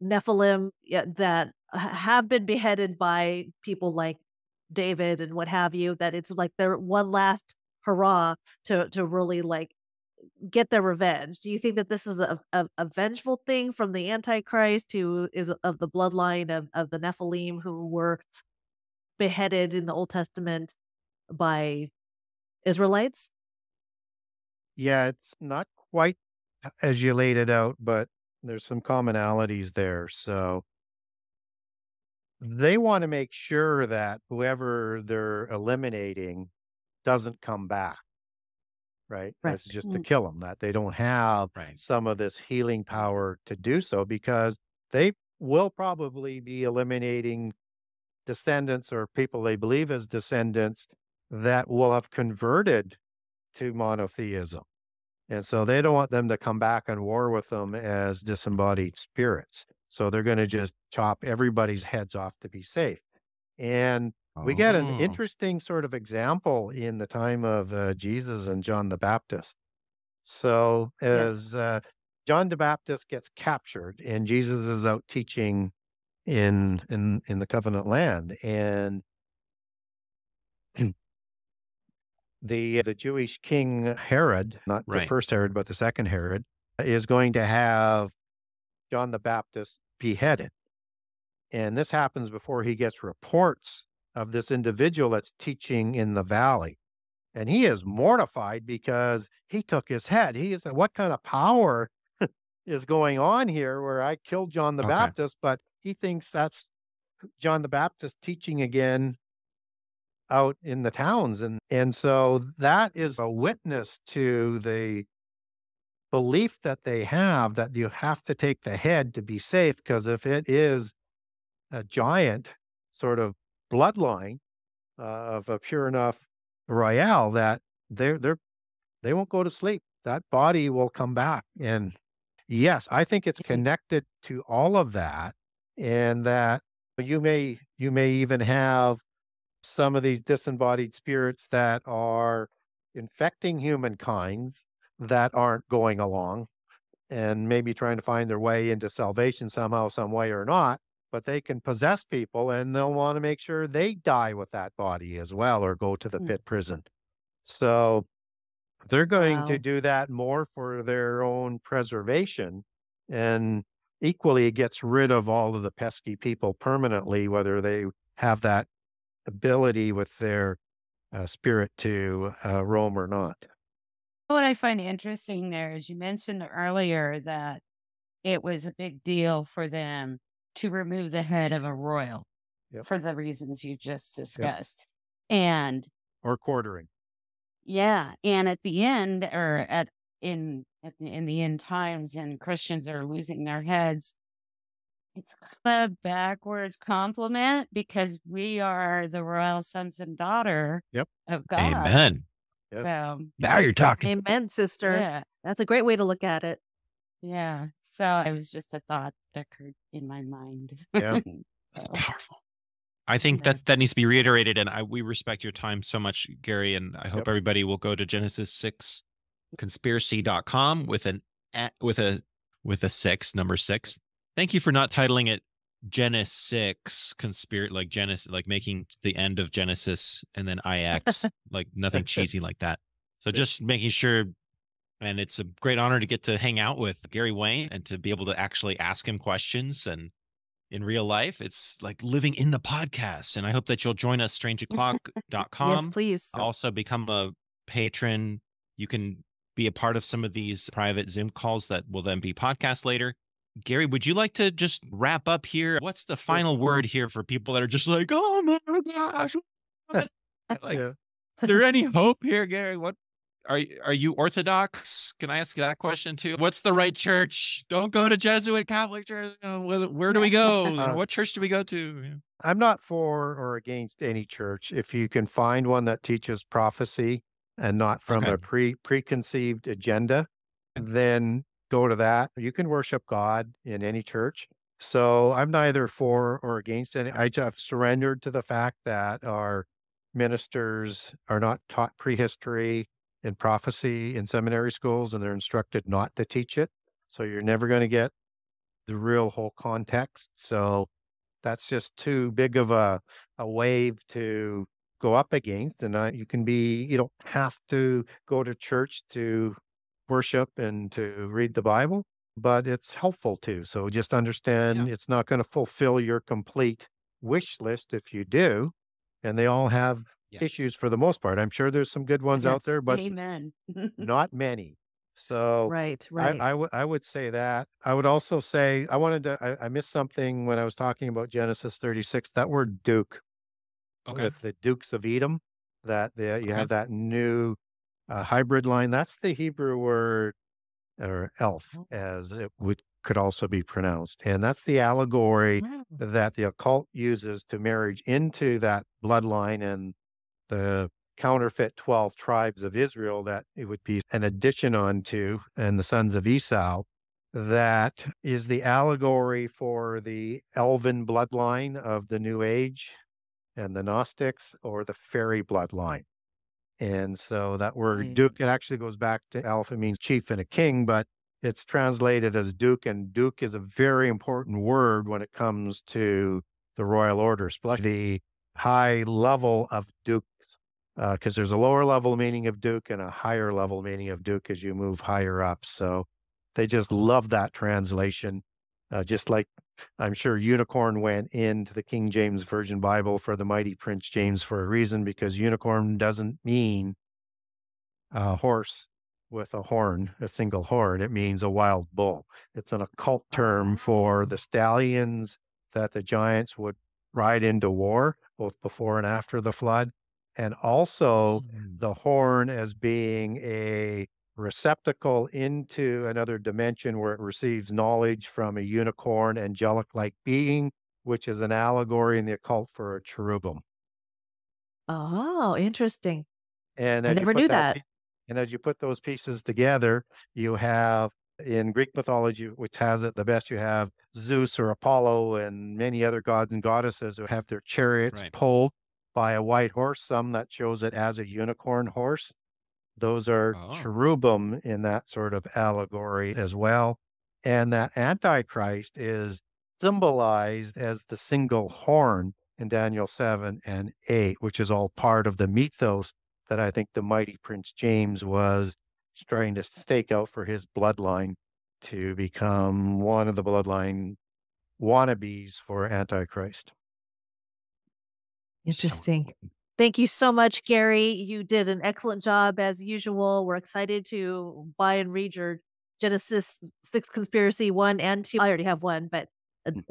Nephilim that have been beheaded by people like David and what have you, that it's like their one last hurrah to really like get their revenge? Do you think that this is a vengeful thing from the Antichrist, who is of the bloodline of the Nephilim, who were beheaded in the Old Testament by Israelites? Yeah, it's not quite as you laid it out, but there's some commonalities there. So they want to make sure that whoever they're eliminating doesn't come back, right? That's just to kill them, that they don't have some of this healing power to do so, because they will probably be eliminating descendants or people they believe as descendants that will have converted to monotheism. And so they don't want them to come back and war with them as disembodied spirits. So they're going to just chop everybody's heads off to be safe. And we get an interesting sort of example in the time of Jesus and John the Baptist. So as John the Baptist gets captured and Jesus is out teaching in the covenant land, and the Jewish king Herod, not the first Herod, but the second Herod, is going to have John the Baptist beheaded. And this happens before he gets reports of this individual that's teaching in the valley. And he is mortified because he took his head. He is like, what kind of power is going on here where I killed John the Baptist? But he thinks that's John the Baptist teaching again out in the towns. And so that is a witness to the belief that they have that you have to take the head to be safe, because if it is a giant sort of bloodline of a pure enough royale, that they won't go to sleep. That body will come back. And yes, I think it's connected to all of that, and that you may even have some of these disembodied spirits that are infecting humankind that aren't going along and maybe trying to find their way into salvation somehow, some way or not, but they can possess people and they'll want to make sure they die with that body as well or go to the pit prison. So they're going to do that more for their own preservation, and equally it gets rid of all of the pesky people permanently, whether they have that ability with their spirit to roam or not. What I find interesting there is you mentioned earlier that it was a big deal for them to remove the head of a royal for the reasons you just discussed. And or quartering. Yeah. And at the end, or in the end times, and Christians are losing their heads, it's kind of backwards compliment, because we are the royal sons and daughter of God. Amen. So now you're talking. Amen, sister. Yeah. That's a great way to look at it. Yeah. So it was just a thought that occurred in my mind. Yeah. That's powerful. I think that needs to be reiterated, and we respect your time so much, Gary, and I hope everybody will go to Genesis6conspiracy.com with a six, number 6. Thank you for not titling it Genesis 6 conspiracy, like Genesis, like making the end of Genesis and then IX, like nothing cheesy like that. So just making sure. And it's a great honor to get to hang out with Gary Wayne and to be able to actually ask him questions. And in real life, it's like living in the podcast. And I hope that you'll join us, strangeoclock.com. Yes, please. Also become a patron. You can be a part of some of these private Zoom calls that will then be podcast later. Gary, would you like to just wrap up here? What's the final word here for people that are just like, oh my gosh? Like, is there any hope here, Gary? What? Are you Orthodox? Can I ask you that question too? What's the right church? Don't go to Jesuit, Catholic church. Where do we go? What church do we go to? I'm not for or against any church. If you can find one that teaches prophecy and not from a preconceived agenda, then go to that. You can worship God in any church. So I'm neither for or against any. I have surrendered to the fact that our ministers are not taught prehistory in prophecy in seminary schools, and they're instructed not to teach it. So you're never going to get the real whole context. So that's just too big of a wave to go up against. And you don't have to go to church to worship and to read the Bible, but it's helpful too. So just understand it's not going to fulfill your complete wish list if you do. And they all have issues for the most part. I'm sure there's some good ones out there, but not many. So right. I would say that. I would also say I missed something when I was talking about Genesis 36. That word Duke, with the Dukes of Edom, you have that new hybrid line. That's the Hebrew word, or elf, as it could also be pronounced. And that's the allegory that the occult uses to marriage into that bloodline and the counterfeit 12 tribes of Israel that it would be an addition onto, and the sons of Esau. that is the allegory for the elven bloodline of the New Age and the Gnostics, or the fairy bloodline. And so that word duke, it actually goes back to Elf. It means chief and a king, but it's translated as duke, and duke is a very important word when it comes to the royal order, especially the high level of dukes, because there's a lower level meaning of duke and a higher level meaning of duke as you move higher up. So they just love that translation, just like I'm sure unicorn went into the King James Version Bible for the mighty Prince James for a reason, because unicorn doesn't mean a horse with a horn, a single horn. It means a wild bull. It's an occult term for the stallions that the giants would ride into war, both before and after the flood, and also the horn as being a receptacle into another dimension where it receives knowledge from a unicorn, angelic-like being, which is an allegory in the occult for a cherubim. Oh, interesting. And I never knew that. And as you put those pieces together, you have in Greek mythology, which has it the best, you have Zeus or Apollo and many other gods and goddesses who have their chariots pulled by a white horse, some that shows it as a unicorn horse. Those are cherubim in that sort of allegory as well. And that Antichrist is symbolized as the single horn in Daniel 7 and 8, which is all part of the mythos that I think the mighty Prince James was trying to stake out for his bloodline to become one of the bloodline wannabes for Antichrist. Interesting. Thank you so much, Gary. You did an excellent job as usual. We're excited to buy and read your Genesis 6 Conspiracy 1 and 2. I already have one, but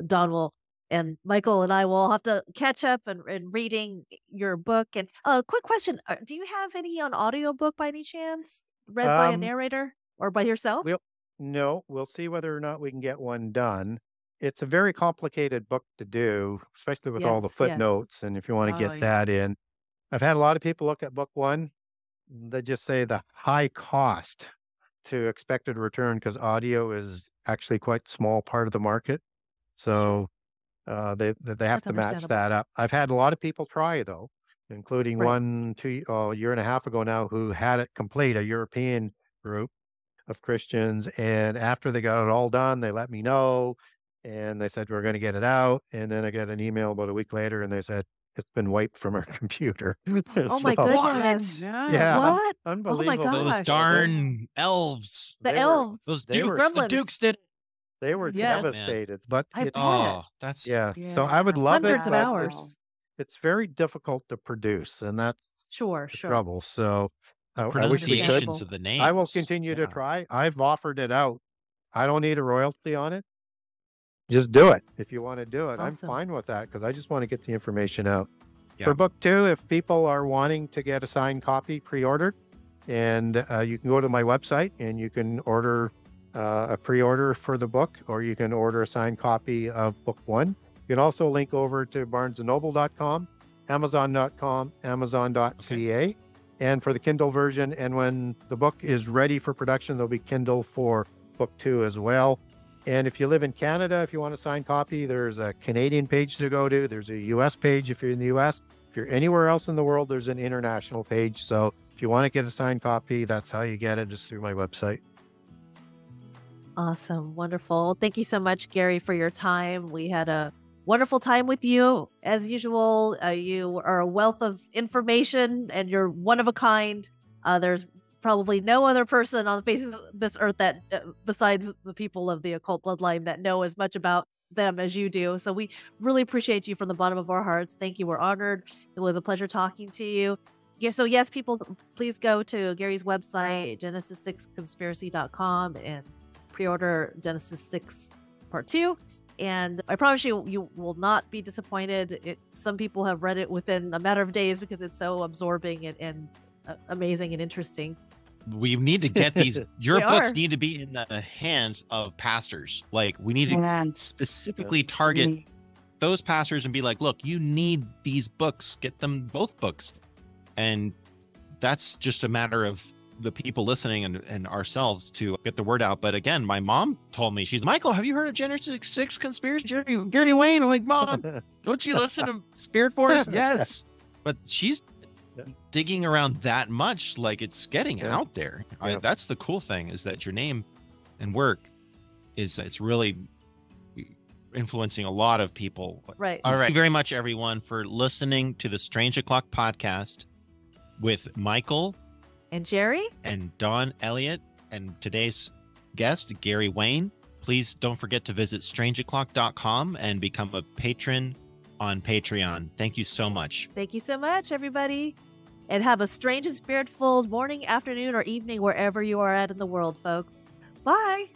Don will, and Michael and I will have to catch up and reading your book. And quick question. Do you have any on audiobook by any chance? Read by a narrator or by yourself? We'll see whether or not we can get one done. It's a very complicated book to do, especially with all the footnotes. And if you want to get that in, I've had a lot of people look at book one. They just say the high cost to expected return, because audio is actually quite a small part of the market. So they have to match that up. I've had a lot of people try, though, including a year and a half ago now, who had it complete, a European group of Christians. And after they got it all done, they let me know. And they said, we're going to get it out. And then I got an email about a week later, and they said, it's been wiped from our computer. Oh my goodness. Yeah. What? Unbelievable. Oh my gosh. Those darn elves. The elves. Those Dukes did. They were devastated. But that's so I would love hundreds it. of hours. It's very difficult to produce, and that's the trouble. So I wish we could. Pronunciations of the names. I will continue to try. I've offered it out. I don't need a royalty on it. Just do it if you want to do it. Awesome. I'm fine with that, because I just want to get the information out. For book 2, if people are wanting to get a signed copy pre-ordered, and you can go to my website and you can order a pre-order for the book, or you can order a signed copy of book 1. You can also link over to barnesandnoble.com, amazon.com, amazon.ca, and for the Kindle version. And when the book is ready for production, there'll be Kindle for book 2 as well. And if you live in Canada, if you want a signed copy, there's a Canadian page to go to. There's a US page if you're in the US. If you're anywhere else in the world, there's an international page. So if you want to get a signed copy, that's how you get it, just through my website. Awesome. Wonderful. Thank you so much, Gary, for your time. We had a wonderful time with you. As usual, you are a wealth of information, and you're one of a kind. There's probably no other person on the face of this earth that, besides the people of the occult bloodline, that know as much about them as you do. So we really appreciate you from the bottom of our hearts. Thank you. We're honored. It was a pleasure talking to you. Yeah, so yes, people, please go to Gary's website, genesis6conspiracy.com, and pre-order Genesis 6 Part 2. And I promise you, you will not be disappointed. Some people have read it within a matter of days because it's so absorbing and amazing and interesting. We need to get these. Your books need to be in the hands of pastors. Like, we need to specifically target those pastors and be like, look, you need these books. Get them both books. And that's just a matter of the people listening and ourselves to get the word out. But again, my mom told me, Michael, have you heard of Genesis 6 conspiracy? Gary Wayne. I'm like, Mom, don't you listen to Spirit Force? Yes. But she's digging around that much, like it's getting out there. That's the cool thing, is that your name and work it's really influencing a lot of people. Right. All right. Thank you very much, everyone, for listening to the Strange O'Clock podcast with Michael and Jeri and Dawn Elliott and today's guest, Gary Wayne. Please don't forget to visit strangeoclock.com and become a patron on Patreon. Thank you so much. Thank you so much, everybody. And have a strange and spirit-filled morning, afternoon, or evening wherever you are at in the world, folks. Bye.